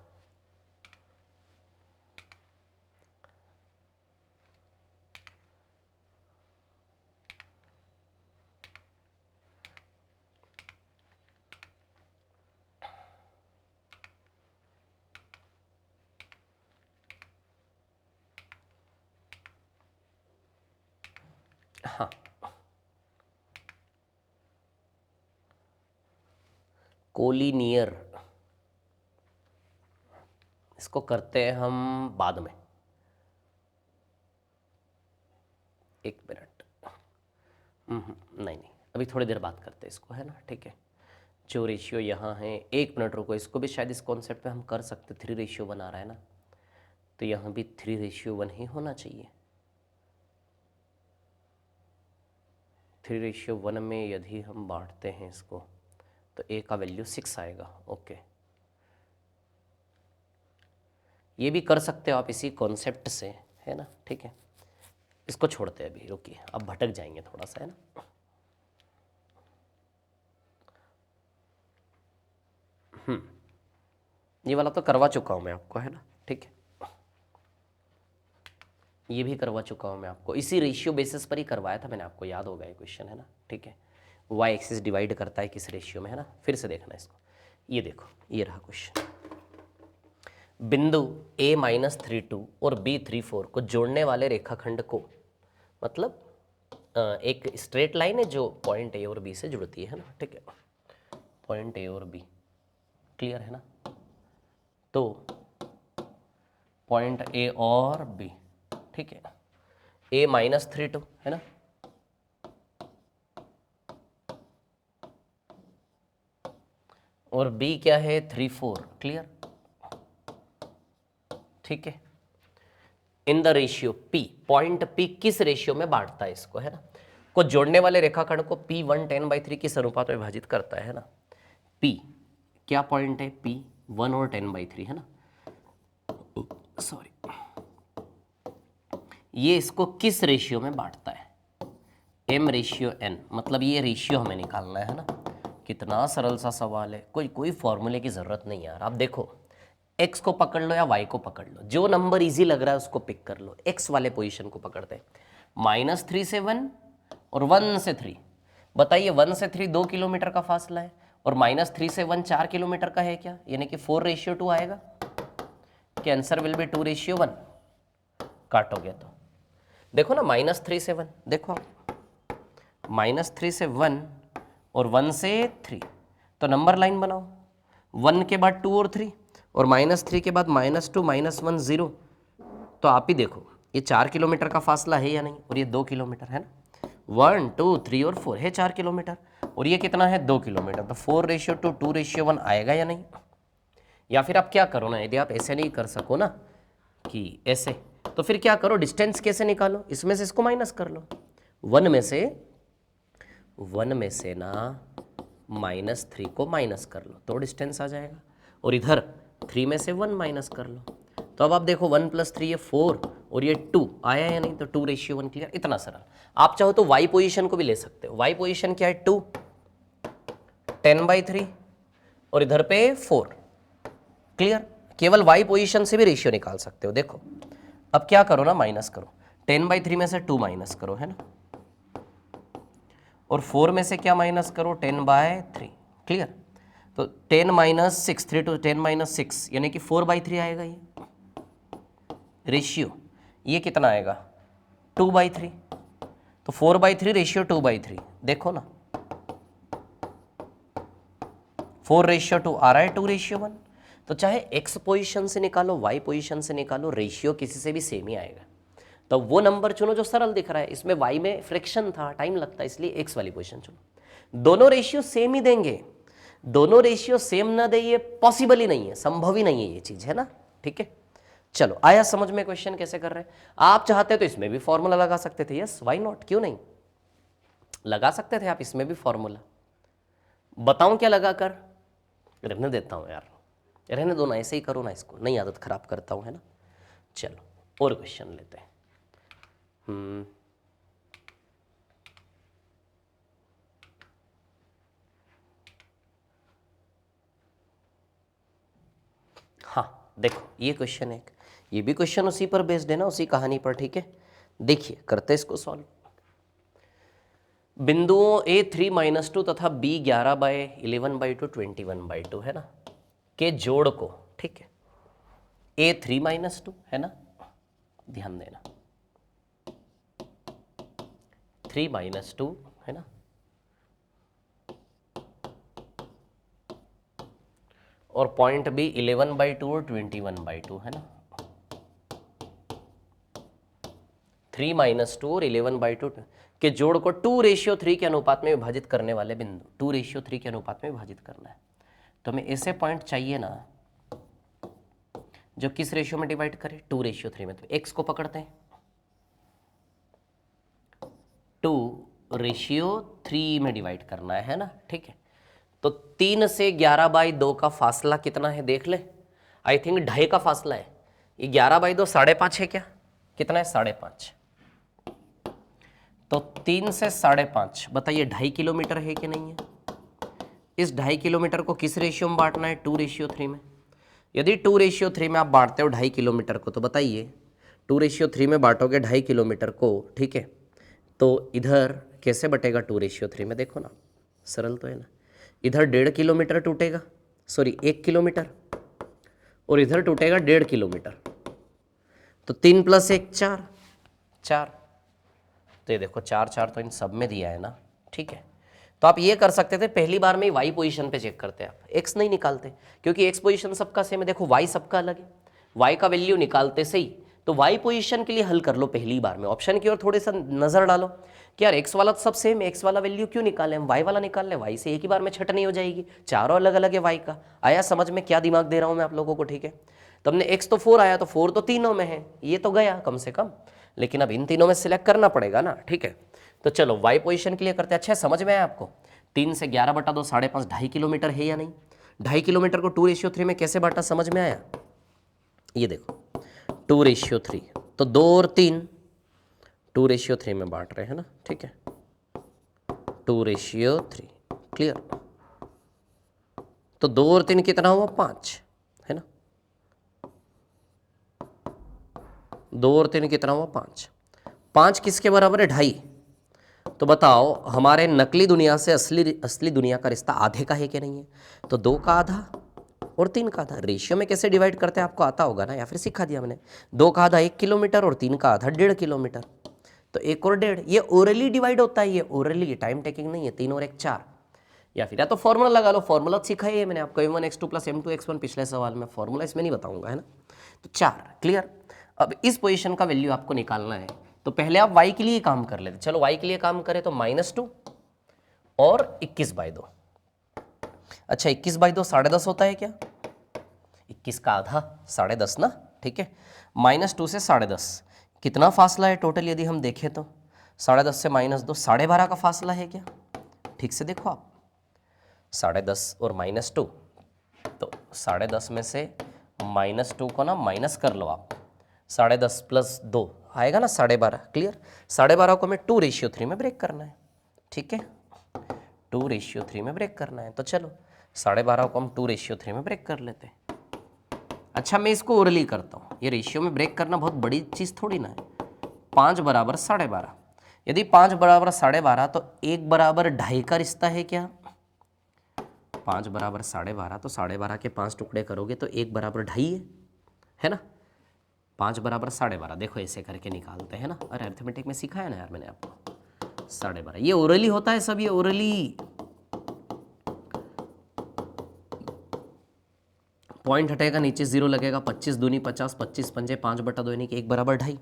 हाँ कोलिनियर, इसको करते हैं हम बाद में, एक मिनट। नहीं, अभी थोड़ी देर बात करते हैं इसको, है ना, ठीक है। जो रेशियो यहाँ है, एक मिनट रुको, इसको भी शायद इस कॉन्सेप्ट पे हम कर सकते, 3:1 आ रहा है ना, तो यहाँ भी 3:1 ही होना चाहिए। 3:1 में यदि हम बांटते हैं इसको तो ए का वैल्यू 6 आएगा। ओके, ये भी कर सकते हो आप इसी कॉन्सेप्ट से, है ना, ठीक है। इसको छोड़ते हैं अभी, रुकिए, अब भटक जाएंगे थोड़ा सा, है ना। ये वाला तो करवा चुका हूँ मैं आपको, है ना, ठीक है। ये भी करवा चुका हूँ मैं आपको, इसी रेशियो बेसिस पर ही करवाया था मैंने आपको, याद होगा ये क्वेश्चन, है ना, ठीक है। वाई एक्सिस डिवाइड करता है किस रेशियो में, है ना, फिर से देखना इसको। ये देखो, ये रहा क्वेश्चन। बिंदु a-32 और b-34 को जोड़ने वाले रेखाखंड को, मतलब एक स्ट्रेट लाइन है जो पॉइंट ए और बी से जुड़ती है ना, ठीक है, पॉइंट ए और बी, क्लियर है ना। तो पॉइंट ए और बी, ठीक है, a-32 है ना, और b क्या है 3-4, क्लियर, ठीक है। In the ratio p, point p किस रेशियो में बांटता है इसको, है ना, को जोड़ने वाले रेखाखंड को p1 10/3 किस अनुपात में विभाजित करता है ना। p क्या पॉइंट है, p 1 और 10/3, है ना, सॉरी, ये इसको किस रेशियो में बांटता है, m/n, मतलब ये रेशियो हमें निकालना है ना। कितना सरल सा सवाल है, कोई फॉर्मूले की जरूरत नहीं यार। आप देखो, x को पकड़ लो या y को पकड़ लो, जो नंबर इजी लग रहा है उसको पिक कर लो। x वाले पोजीशन को पकड़ते हैं, -3 से 1 और 1 से 3। बताइए 1 से 3 2 किलोमीटर का फासला है, और -3 से 1 4 किलोमीटर का है क्या, यानी कि 4:2 आएगा, कि आंसर विल बी 2:1। काटोगे तो देखो ना, -3 से 1, देखो -3 से 1 और 1 से 3, तो नंबर लाइन बनाओ, 1 के बाद 2 और 3, और -3 के बाद -2 -1 0। तो आप ही देखो, ये 4 किलोमीटर का फासला है या नहीं, और ये 2 किलोमीटर है ना, 1 2 3 और 4 है 4 किलोमीटर, और ये कितना है 2 किलोमीटर, तो 4:2 2:1 आएगा या नहीं। या फिर आप क्या करो ना, यदि आप ऐसे नहीं कर सको ना कि ऐसे, तो फिर क्या करो, डिस्टेंस कैसे निकालो, इसमें से इसको माइनस कर लो, 1 में से ना -3 को माइनस कर लो तो डिस्टेंस आ जाएगा, और इधर 3 में से 1 माइनस कर लो, तो अब आप देखो 1 + 3 ये 4 और ये 2 आया या नहीं, तो 2:1, क्लियर, इतना सरल। आप चाहो तो y पोजीशन को भी ले सकते हो, y पोजीशन क्या है 2 10/3 और इधर पे 4, क्लियर। केवल y पोजीशन से भी रेशियो निकाल सकते हो। देखो अब क्या करो ना, माइनस करो, 10/3 में से 2 माइनस करो, है ना, और 4 में से क्या माइनस करो, 10/3, क्लियर। तो 10 - 6 3 to 10 - 6 यानी कि 4/3 आएगा ये रेशियो, ये कितना आएगा 2/3, तो 4/3 रेशियो 2/3, देखो ना 4:2 आ रहा है 2:1। तो चाहे x पोजीशन से निकालो y पोजीशन से निकालो, रेशियो किसी से भी सेम ही आएगा। तो वो नंबर चुनो जो सरल दिख रहा है, इसमें y में फ्रैक्शन था, टाइम लगता है, इसलिए x वाली पोजीशन चुनो। दोनों रेशियो सेम ही देंगे, दोनों रेशियो सेम ना दे ये पॉसिबल ही नहीं है, संभव ही नहीं है ये चीज, है ना, ठीक है। चलो आया समझ में क्वेश्चन कैसे कर रहे हैं। आप चाहते तो इसमें भी फॉर्मूला लगा सकते थे, यस व्हाई नॉट, क्यों नहीं लगा सकते थे आप इसमें भी फॉर्मूला। बताऊं क्या लगा कर, रहने देता हूं यार, रहने दो ना, ऐसे ही करो ना, इसको नई आदत खराब करता हूं, है ना। चलो और क्वेश्चन लेते हैं। हाँ देखो ये क्वेश्चन है, ये भी क्वेश्चन उसी पर बेस्ड है ना, उसी कहानी पर, ठीक है। देखिए करते इसको सॉल्व। बिंदुओं a3-2 तथा b11/2 21/2 है ना, के जोड़ को, ठीक है, a3-2 है ना, ध्यान देना 3-2 है ना, और पॉइंट बी 11/2 और 21/2 है ना, 3 - 2 और 11/2 के जोड़ को 2:3 के अनुपात में विभाजित करने वाले बिंदु, 2:3 के अनुपात में विभाजित करना है। तो हमें ऐसे पॉइंट चाहिए ना जो किस रेशियो में डिवाइड करे, 2:3 में। तो x को पकड़ते हैं, 2:3 में डिवाइड करना है ना, ठीक है। तो 3 से 11/2 का फासला कितना है देख ले, आई थिंक 2.5 का फासला है। ये 11/2 5.5 है क्या, कितना है 5.5। तो 3 से 5.5 बताइए 2.5 किलोमीटर है कि नहीं है। इस 2.5 किलोमीटर को किस रेशियो में बांटना है, 2:3 में। यदि 2:3 में आप बांटते हो 2.5 किलोमीटर को, तो बताइए 2:3 में बांटोगे 2.5 किलोमीटर को, ठीक है, तो इधर कैसे बटेगा 2:3 में, देखो ना, सरल तो है ना। इधर 1.5 किलोमीटर टूटेगा, सॉरी 1 किलोमीटर, और इधर टूटेगा 1.5 किलोमीटर। तो 3 + 1 4, 4। तो ये देखो 4 4 तो इन सब में दिया है ना, ठीक है। तो आप ये कर सकते थे, पहली बार में ही वाई पोजीशन पे चेक करते आप, एक्स नहीं निकालते, क्योंकि एक्स पोजीशन सबका सेम है। देखो वाई सबका अलग है, वाई का वैल्यू निकालते सही तो वाई पोजीशन के लिए हल कर लो पहली बार में। ऑप्शन की ओर थोड़े सा नजर डालो कि यार एक्स वाला तो सब सेम है, एक्स वाला वैल्यू क्यों निकालें, हम वाई वाला निकाल लें, वाई से एक ही बार में छटनी हो जाएगी, चारों अलग अलग है वाई का। आया समझ में क्या दिमाग दे रहा हूँ मैं आप लोगों को, ठीक है। तो हमने एक्स तो 4 आया, तो 4 तो तीनों में है, ये तो गया कम से कम, लेकिन अब इन तीनों में सिलेक्ट करना पड़ेगा ना, ठीक है। तो चलो वाई पोजीशन के लिए करते हैं। अच्छा समझ में आया आपको, 3 से 11/2 5.5 2.5 किलोमीटर है या नहीं। 2.5 किलोमीटर को 2:3 में कैसे बांटा, समझ में आया। ये देखो 2:3, तो 2 और 3 2:3 में बांट रहे हैं ना, ठीक है, 2:3, क्लियर। तो 2 और 3 कितना हुआ, 5 है ना, 2 और 3 कितना हुआ, 5। 5 किसके बराबर है, 2.5। तो बताओ हमारे नकली दुनिया से असली दुनिया का रिश्ता आधे का है कि नहीं है। तो 2 का आधा और 3 का आधा रेशियो में कैसे डिवाइड करते हैं आपको आता होगा ना, या फिर सिखा दिया मैंने। 2 का आधा 1 किलोमीटर और 3 का आधा 1.5 किलोमीटर, तो 1 और 1.5 ये ओरली डिवाइड होता है, ये ओरली, टाइम टेकिंग नहीं है। 3 और 1 4, या फिर या तो फॉर्मूला लगा लो, फॉर्मूला सिखाई है मैंने आपको, m1x2 + m2x1 पिछले सवाल में, फॉर्मूला इसमें नहीं बताऊंगा, है ना। तो 4, क्लियर। अब इस पोजीशन का वैल्यू आपको निकालना है, तो पहले आप y के लिए काम कर लेते। चलो y के लिए काम करें तो -2 और 21/2। अच्छा 21/2 10.5 होता है क्या, 21 का आधा 10.5 ना, ठीक है। -2 से 10.5 कितना फासला है टोटल, यदि हम देखें तो 10.5 से -2 12.5 का फासला है क्या, ठीक से देखो आप, 10.5 और -2, तो 10.5 में से -2 को ना माइनस कर लो आप, 10.5 + 2 आएगा ना 12.5, क्लियर। 12.5 को हमें 2:3 में ब्रेक करना है, ठीक है, 2:3 में ब्रेक करना है। तो चलो 12.5 को हम 2:3 में ब्रेक कर लेते हैं। अच्छा मैं इसको ओरली करता हूँ, ये रेशियो में ब्रेक करना बहुत बड़ी चीज़ थोड़ी ना है। 5 = 12.5, यदि 5 = 12.5 तो 1 = 2.5 का रिश्ता है क्या, 5 = 12.5, तो 12.5 के 5 टुकड़े करोगे तो 1 = 2.5 है ना। 5 = 12.5, देखो ऐसे करके निकालते हैं ना, अरे अर्थमेटिक में सिखाया ना यार मैंने आपको, 12.5 ये ओरली होता है सब, ये ओरली। पॉइंट हटेगा नीचे 0 लगेगा, 25 दूनी 50, 25 पंजे 5/2 यानी कि 1 = 2.5,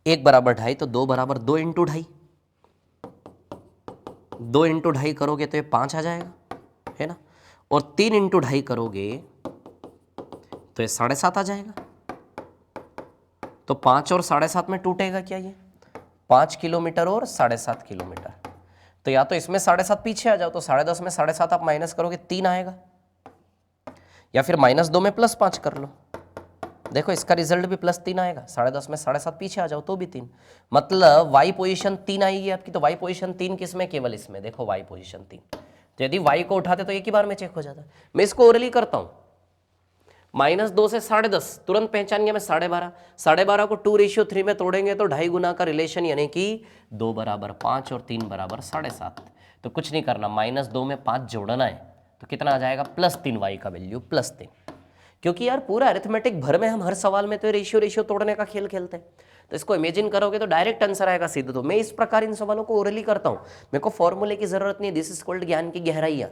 1 = 2.5 तो 2 = 2 × 2.5, 2 × 2.5 करोगे तो ये 5 आ जाएगा, है ना, और 3 × 2.5 करोगे तो ये 7.5 आ जाएगा। तो 5 और 7.5 में टूटेगा क्या, ये 5 किलोमीटर और 7.5 किलोमीटर। तो या तो इसमें 7.5 पीछे आ जाओ, तो 10.5 में 7.5 आप माइनस करोगे 3 आएगा, या फिर -2 में +5 कर लो, देखो इसका रिजल्ट भी +3 आएगा। 10.5 में 7.5 पीछे आ जाओ तो भी 3, मतलब वाई पोजीशन 3 आएगी आपकी। तो वाई पोजीशन 3 किसमें, केवल इसमें, देखो वाई पोजीशन 3। तो यदि वाई को उठाते तो एक ही बार में चेक हो जाता। मैं इसको ओरली करता हूँ, -2 से 10.5 तुरंत पहचान गया मैं 12.5, 12.5 को 2:3 में तोड़ेंगे तो 2.5 गुना का रिलेशन, यानी कि 2 = 5 और 3 = 7.5। तो कुछ नहीं करना, -2 में 5 जोड़ना है, तो कितना आ जाएगा, +3, वाई का वैल्यू +3। क्योंकि यार पूरा अरिथमेटिक भर में हम हर सवाल में तो रेशियो तोड़ने का खेल खेलते हैं, तो इसको इमेजिन करोगे तो डायरेक्ट आंसर आएगा सीधे। तो मैं इस प्रकार इन सवालों को ओरली करता हूँ, मेरे को फॉर्मूले की जरूरत नहीं, दिस इज कॉल्ड ज्ञान की गहराइयाँ।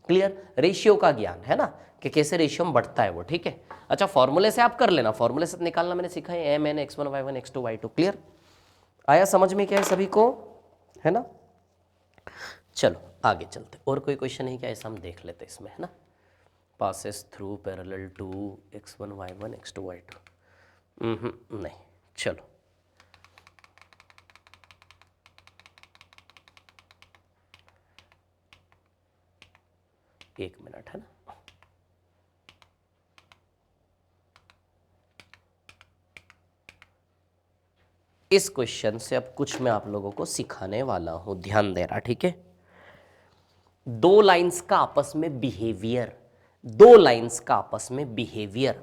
क्लियर, रेशियो का ज्ञान है ना कि कैसे रेशियो में बढ़ता है वो, ठीक है। अच्छा फॉर्मूले से आप कर लेना, फॉर्मूले से निकालना मैंने सीखा है, M N x1 y1 x2 y2, clear आया समझ में क्या है सभी को, है ना। चलो आगे चलते, और कोई क्वेश्चन है क्या, ऐसा हम देख लेते इसमें, है ना। Passes through parallel to x1 y1 x2 y2, नहीं, चलो एक मिनट, है ना। इस क्वेश्चन से अब कुछ मैं आप लोगों को सिखाने वाला हूं, ध्यान देना, ठीक है। दो लाइंस का आपस में बिहेवियर, दो लाइंस का आपस में बिहेवियर,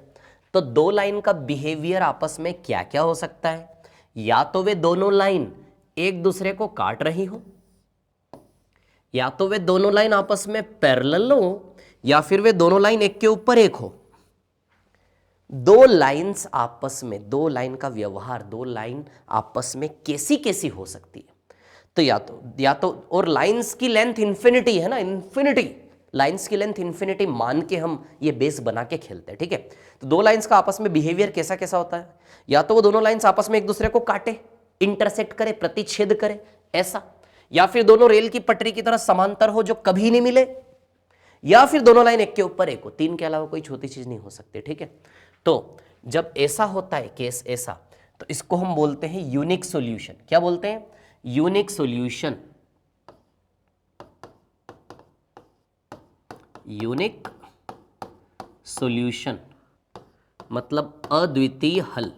तो दो लाइन का बिहेवियर आपस में क्या क्या हो सकता है, या तो वे दोनों लाइन एक दूसरे को काट रही हो, या तो वे दोनों लाइन आपस में पैरेलल हो, या फिर वे दोनों लाइन एक के ऊपर एक हो। दो लाइंस आपस में, दो लाइन का व्यवहार, दो लाइन आपस में कैसी कैसी हो सकती है, तो या तो और लाइंस की लेंथ इंफिनिटी है ना, इंफिनिटी, लाइंस की लेंथ इंफिनिटी मान के हम ये बेस बना के खेलते हैं, ठीक है। तो दो लाइंस का आपस में बिहेवियर कैसा कैसा होता है, या तो वो दोनों लाइंस आपस में एक दूसरे को काटे, इंटरसेक्ट करे, प्रतिच्छेद करे, ऐसा, या फिर दोनों रेल की पटरी की तरह समांतर हो जो कभी नहीं मिले, या फिर दोनों लाइन एक के ऊपर एक हो, तीन के अलावा कोई छोटी चीज नहीं हो सकती, ठीक है। तो जब ऐसा होता है केस ऐसा, तो इसको हम बोलते हैं यूनिक सॉल्यूशन। क्या बोलते हैं, यूनिक सॉल्यूशन, यूनिक सॉल्यूशन मतलब अद्वितीय हल,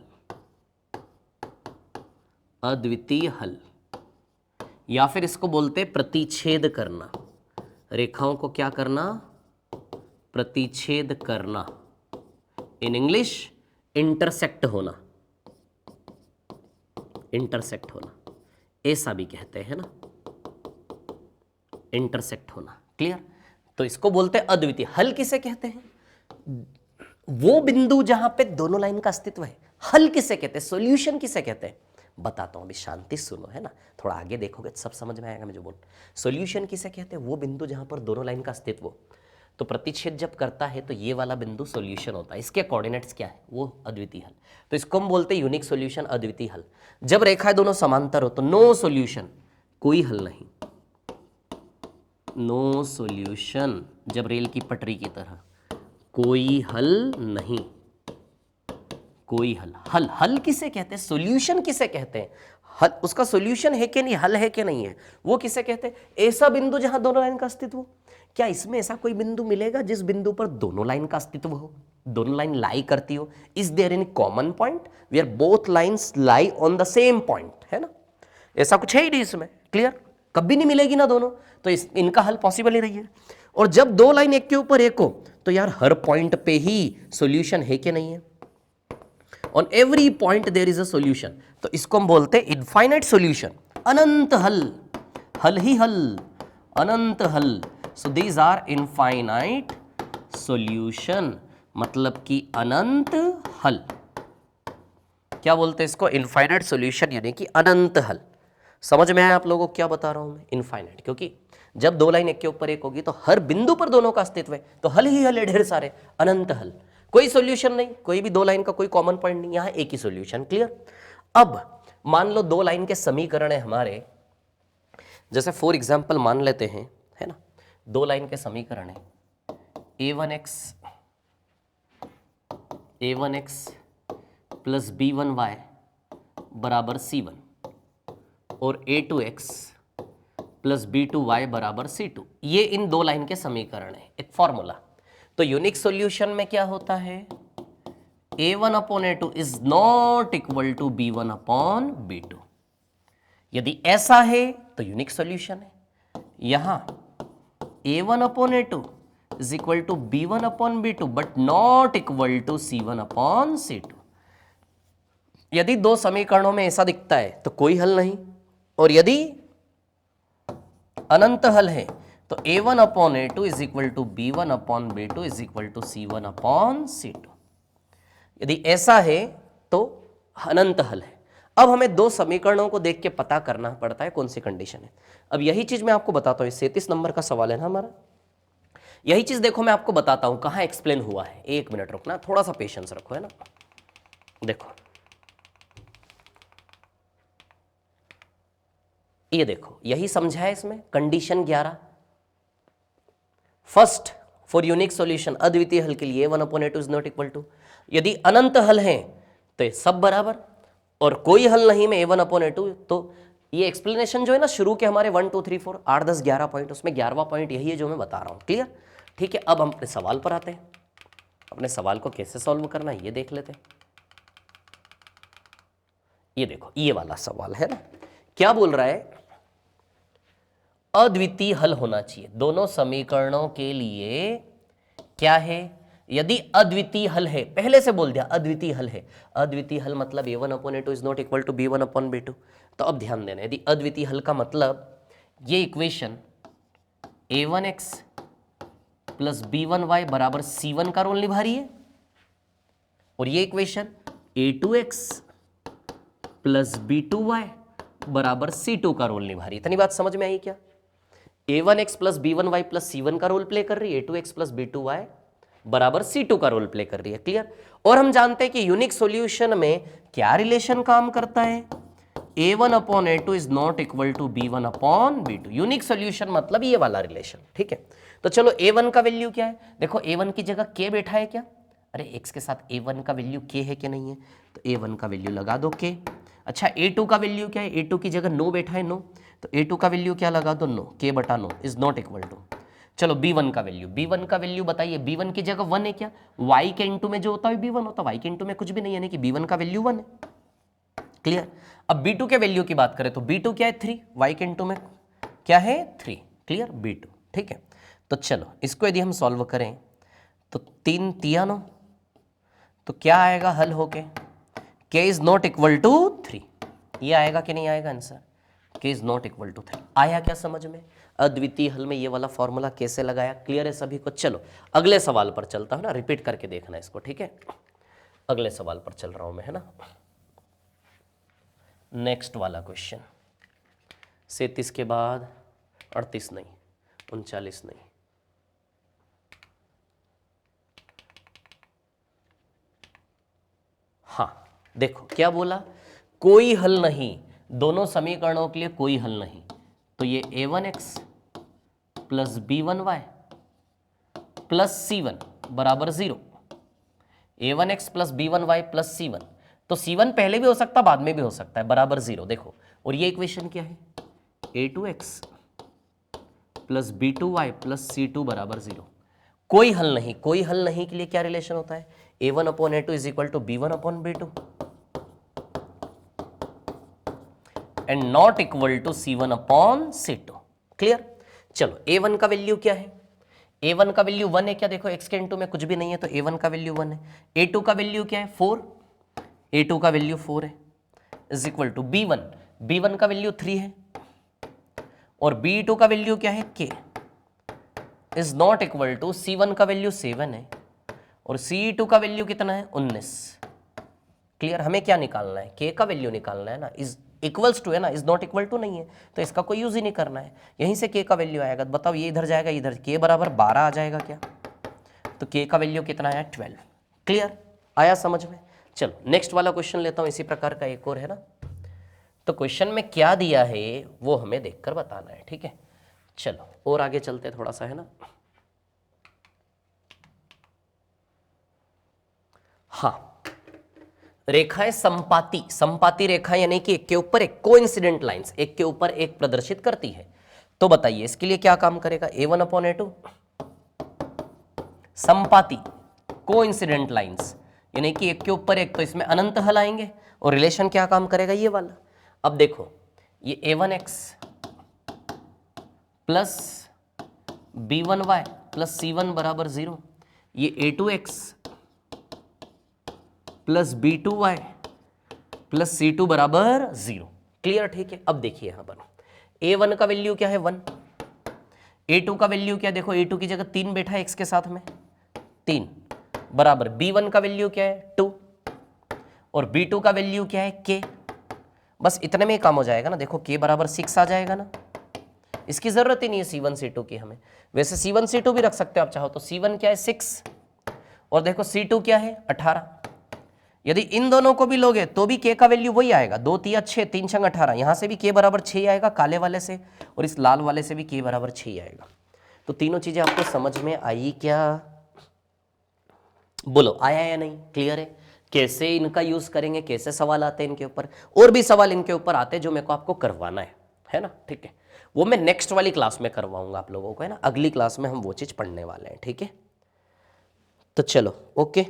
अद्वितीय हल, या फिर इसको बोलते हैं प्रतिच्छेद करना, रेखाओं को क्या करना, प्रतिच्छेद करना, इन इंग्लिश इंटरसेक्ट होना, इंटरसेक्ट होना, ऐसा भी कहते हैं ना, इंटरसेक्ट होना, क्लियर। तो इसको बोलते हैं अद्वितीय हल। किसे कहते हैं, वो बिंदु जहां पे दोनों लाइन का अस्तित्व है। हल किसे कहते हैं, सॉल्यूशन किसे कहते हैं, बताता हूं, अभी शांति सुनो, है ना, थोड़ा आगे देखोगे तो सब समझ में आएगा मैं जो बोल। सॉल्यूशन किसे कहते हैं, वो बिंदु जहां पर दोनों लाइन का अस्तित्व हो। तो प्रतिच्छेद जब करता है तो ये वाला बिंदु सॉल्यूशन होता है, इसके कोऑर्डिनेट्स क्या है, वो अद्वितीय हल। तो इसको हम बोलते हैं यूनिक सॉल्यूशन, अद्वितीय हल। जब रेखाएं दोनों समांतर हो तो नो सॉल्यूशन, कोई हल नहीं, नो सॉल्यूशन, जब रेल की पटरी की तरह, कोई हल नहीं, कोई हल। हल, हल किसे कहते हैं, सॉल्यूशन किसे कहते हैं, हल उसका सॉल्यूशन है कि नहीं, हल है कि नहीं है, वो किसे कहते हैं, ऐसा बिंदु जहां दोनों लाइन का अस्तित्व हो। क्या इसमें ऐसा कोई बिंदु मिलेगा जिस बिंदु पर दोनों लाइन का अस्तित्व हो, दोनों लाइन लाई करती हो, is there any common point where both lines lie on the same point, है ना, ऐसा कुछ है ही नहीं इसमें, क्लियर, कभी नहीं मिलेगी ना दोनों, तो इनका हल पॉसिबल ही नहीं है। और जब दो लाइन एक के ऊपर एक हो तो यार हर पॉइंट पे ही सॉल्यूशन है कि नहीं है, on every point there is a solution, तो इसको हम बोलते हैं इनफाइनाइट सॉल्यूशन, अनंत हल, हल ही हल, अनंत हल। So these are infinite solution, मतलब कि अनंत हल। क्या बोलते हैं इसको, इनफाइनाइट सॉल्यूशन, यानी कि अनंत हल। समझ में आया आप लोगों को क्या बता रहा हूं मैं, इनफाइनाइट, क्योंकि जब दो लाइन एक के ऊपर एक होगी तो हर बिंदु पर दोनों का अस्तित्व है, तो हल ही हल है, ढेर सारे, अनंत हल, कोई सॉल्यूशन नहीं, कोई भी दो लाइन का कोई कॉमन पॉइंट नहीं, यहां एक ही सॉल्यूशन, क्लियर। अब मान लो दो लाइन के समीकरण है हमारे, जैसे फॉर एग्जांपल मान लेते हैं, है ना, दो लाइन के समीकरण है a1x प्लस b1y बराबर c1 और a2x प्लस b2y बराबर c2, ये इन दो लाइन के समीकरण है, एक फॉर्मूला। तो यूनिक सॉल्यूशन में क्या होता है, a1 upon a2 is not equal to b1 upon b2। यदि ऐसा है तो यूनिक सॉल्यूशन है। यहां a1 upon a2 is equal to b1 upon b2 but not equal to c1 upon c2। यदि दो समीकरणों में ऐसा दिखता है तो कोई हल नहीं, और यदि अनंत हल है तो a1 upon a2 is equal to b1 upon b2 is equal to c1 upon c2। यदि ऐसा है तो अनंत हल है। अब हमें दो समीकरणों को देख के पता करना पड़ता है कौन सी कंडीशन है। अब यही चीज मैं आपको बताता हूं, 37 नंबर का सवाल है ना हमारा, यही चीज देखो मैं आपको बताता हूं कहां एक्सप्लेन हुआ है। एक मिनट रुकना, थोड़ा सा पेशेंस रखो, है ना। देखो ये देखो, यही समझा है इसमें condition 11। First, for unique solution, अद्वितीय हल के लिए a1/a2 is not equal to, यदि अनंत हल है तो ये सब बराबर, और कोई हल नहीं में a1/a2, तो ये एक्सप्लेनेशन जो है ना शुरू के हमारे 1 2 3 4 8 10 11 पॉइंट, उसमें 11वां पॉइंट यही है जो मैं बता रहा हूं। क्लियर? ठीक है, अब हम अपने सवाल पर आते हैं। अपने सवाल को कैसे सॉल्व करना है ये देख लेते हैं। ये देखो, ये वाला सवाल है ना, क्या बोल रहा है, अद्वितीय हल होना चाहिए दोनों समीकरणों के लिए। क्या है? यदि अद्वितीय हल है, पहले से बोल दिया अद्वितीय हल है। अद्वितीय हल मतलब a1/a2 is not equal to b1/b2। तो अब ध्यान देना, यदि अद्वितीय हल का मतलब ये इक्वेशन a1x प्लस b1y बराबर c1 का रोल निभा रही है, और ये इक्वेशन a2x प्लस b2y बराबर c2 का रोल निभा रही है। इतनी बात समझ में आई क्या? a1x plus b1y plus c1 का रोल प्ले कर रही है, a2x प्लस b2y बराबर c2 का रोल प्ले कर रही है। क्लियर? और हम जानते हैं कि यूनिक सॉल्यूशन में क्या रिलेशन काम करता है, a1/a2 is not equal to b1/b2। Unique solution मतलब ये वाला रिलेशन। ठीक है, तो चलो a1 का वैल्यू क्या है, देखो a1 की जगह k बैठा है क्या, अरे x के साथ a1 का वैल्यू k है कि नहीं है, तो a1 का वैल्यू लगा दो k। अच्छा, a2 का वैल्यू क्या है, a2 की जगह नो बैठा है, नो, तो a2 का वैल्यू क्या लगा दो, नो, k बटा no is not equal to. चलो b1 का वैल्यू, b1 का वैल्यू बताइए, b1 की जगह 1 है क्या, y के इंटू में जो होता है b1 होता है, y के इंटू में कुछ भी नहीं है, यानी कि b1 का वैल्यू 1 है। क्लियर? अब b2 के वैल्यू की बात करें तो b2 क्या है 3, y के इंटू में क्या है 3। क्लियर? b2। ठीक है, तो चलो इसको यदि हम सॉल्व करें तो 3 3 9, तो क्या आएगा हल होके, k is not equal to 3। ये आएगा कि नहीं आएगा answer, k is not equal to 3। आया क्या समझ में? अद्वितीय हल में ये वाला फॉर्मूला कैसे लगाया, क्लियर है सभी को? चलो अगले सवाल पर चलता हूं ना, रिपीट करके देखना इसको। ठीक है, अगले सवाल पर चल रहा हूं मैं, है ना। नेक्स्ट वाला क्वेश्चन 37 के बाद 38 नहीं, 39 नहीं, हाँ देखो क्या बोला, कोई हल नहीं, दोनों समीकरणों के लिए कोई हल नहीं, तो ये a1x plus b1y plus c1 बराबर 0, a1x plus b1y plus c1, तो c1 पहले भी हो सकता बाद में भी हो सकता है, बराबर 0। देखो, और ये इक्वेशन क्या है, a2x plus b2y plus c2 बराबर 0। कोई हल नहीं, कोई हल नहीं के लिए क्या रिलेशन होता है, a1/a2 is equal to b1/b2 and not equal to c1/c2। Clear? चलो a1 का वैल्यू क्या है, a1 का वैल्यू 1 है क्या, देखो x के इंटू में कुछ भी नहीं है तो a1 का वैल्यू 1 है। a2 का वैल्यू क्या है 4, a2 का वैल्यू 4 है, is equal to b1, b1 का वैल्यू 3 है, और b2 का वैल्यू क्या है k, is not equal to c1 का वैल्यू 7 है, और c2 का वैल्यू कितना है 19। क्लियर? हमें क्या निकालना है, k का वैल्यू निकालना है ना, इज इक्वल्स टू है ना, इज नॉट इक्वल टू नहीं है, तो इसका कोई यूज ही नहीं करना है, यहीं से k का वैल्यू आएगा। तो बताओ ये इधर जाएगा, इधर k बराबर 12 आ जाएगा क्या, तो k का वैल्यू कितना है 12। क्लियर? आया समझ में? चलो नेक्स्ट वाला क्वेश्चन लेता हूं, इसी प्रकार का एक और है ना। तो क्वेश्चन में क्या दिया है वो हमें देखकर बताना है। ठीक है, चलो और आगे चलते थोड़ा सा, है ना। हाँ, रेखाएं संपाती, संपाती रेखाएं यानी कि एक के ऊपर एक, कोइंसिडेंट लाइंस एक के ऊपर एक प्रदर्शित करती है। तो बताइए इसके लिए क्या काम करेगा, a1/a2 संपाती कोइंसिडेंट लाइंस यानी कि एक के ऊपर एक, तो इसमें अनंत हल आएंगे, और रिलेशन क्या काम करेगा ये वाला। अब देखो ये a1x plus b1y plus c1 बराबर 0, ये a2x plus b2y plus c2 बराबर 0। क्लियर? ठीक है, अब देखिए यहां पर a1 का वैल्यू क्या है 1, a2 का वैल्यू क्या, देखो a2 की जगह 3 बैठा है x के साथ में 3, बराबर b1 का वैल्यू क्या है 2, और b2 का वैल्यू क्या है k। बस इतने में ही काम हो जाएगा ना, देखो k बराबर 6 आ जाएगा ना, इसकी ज़रूरत ही नहीं है C1 C2 की हमें। वैसे C1 C2 भी रख सकते हो आप चाहो तो। C1 क्या है 6 और देखो C2 क्या है 18। यदि इन दोनों को भी लोगे तो भी K का वैल्यू वही आएगा, 2 3 6 3 6 18। यहाँ से भी K बराबर 6 आएगा काले वाले से, और इस लाल वाले से भी K बराबर 6 आएगा। तो तीनों चीज़ें आपको समझ में आई क्या? बोलो आया या नहीं? क्लियर है? कैसे इनका यूज करेंगे, कैसे सवाल आते हैं इनके ऊपर, और भी सवाल इनके ऊपर आते हैं जो मेरे को आपको करवाना है ना, ठीक है। वो मैं नेक्स्ट वाली क्लास में करवाऊंगा आप लोगों को, है ना। अगली क्लास में हम वो चीज पढ़ने वाले हैं, ठीक है। तो चलो ओके,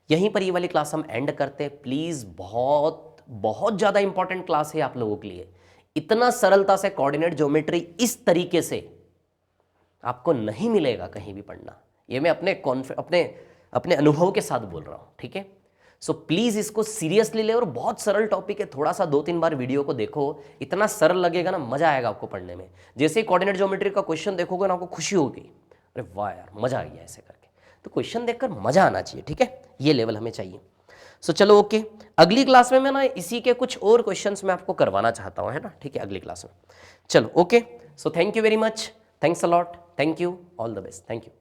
यहीं पर ये वाली क्लास हम एंड करते हैं। प्लीज बहुत बहुत ज्यादा इंपॉर्टेंट क्लास है आप लोगों के लिए। इतना सरलता से कोऑर्डिनेट ज्योमेट्री इस तरीके से आपको नहीं मिलेगा कहीं भी पढ़ना। ये मैं अपने अनुभव के साथ बोल रहा हूं, ठीक है। सो प्लीज इसको सीरियसली ले, और बहुत सरल टॉपिक है। थोड़ा सा 2-3 बार वीडियो को देखो, इतना सरल लगेगा ना, मजा आएगा आपको पढ़ने में। जैसे ही कोऑर्डिनेट ज्योमेट्री का क्वेश्चन देखोगे ना, आपको खुशी होगी, अरे वाह यार मजा आ गया ऐसे करके। तो क्वेश्चन देखकर मजा आना चाहिए, ठीक है, ये लेवल हमें चाहिए। सो चलो ओके, अगली क्लास में मैं ना इसी के कुछ और क्वेश्चंस मैं आपको करवाना चाहता हूँ, है ना, ठीक है, अगली क्लास में। चलो okay, so thank you very much, thanks a lot, thank you, all the best, thank you.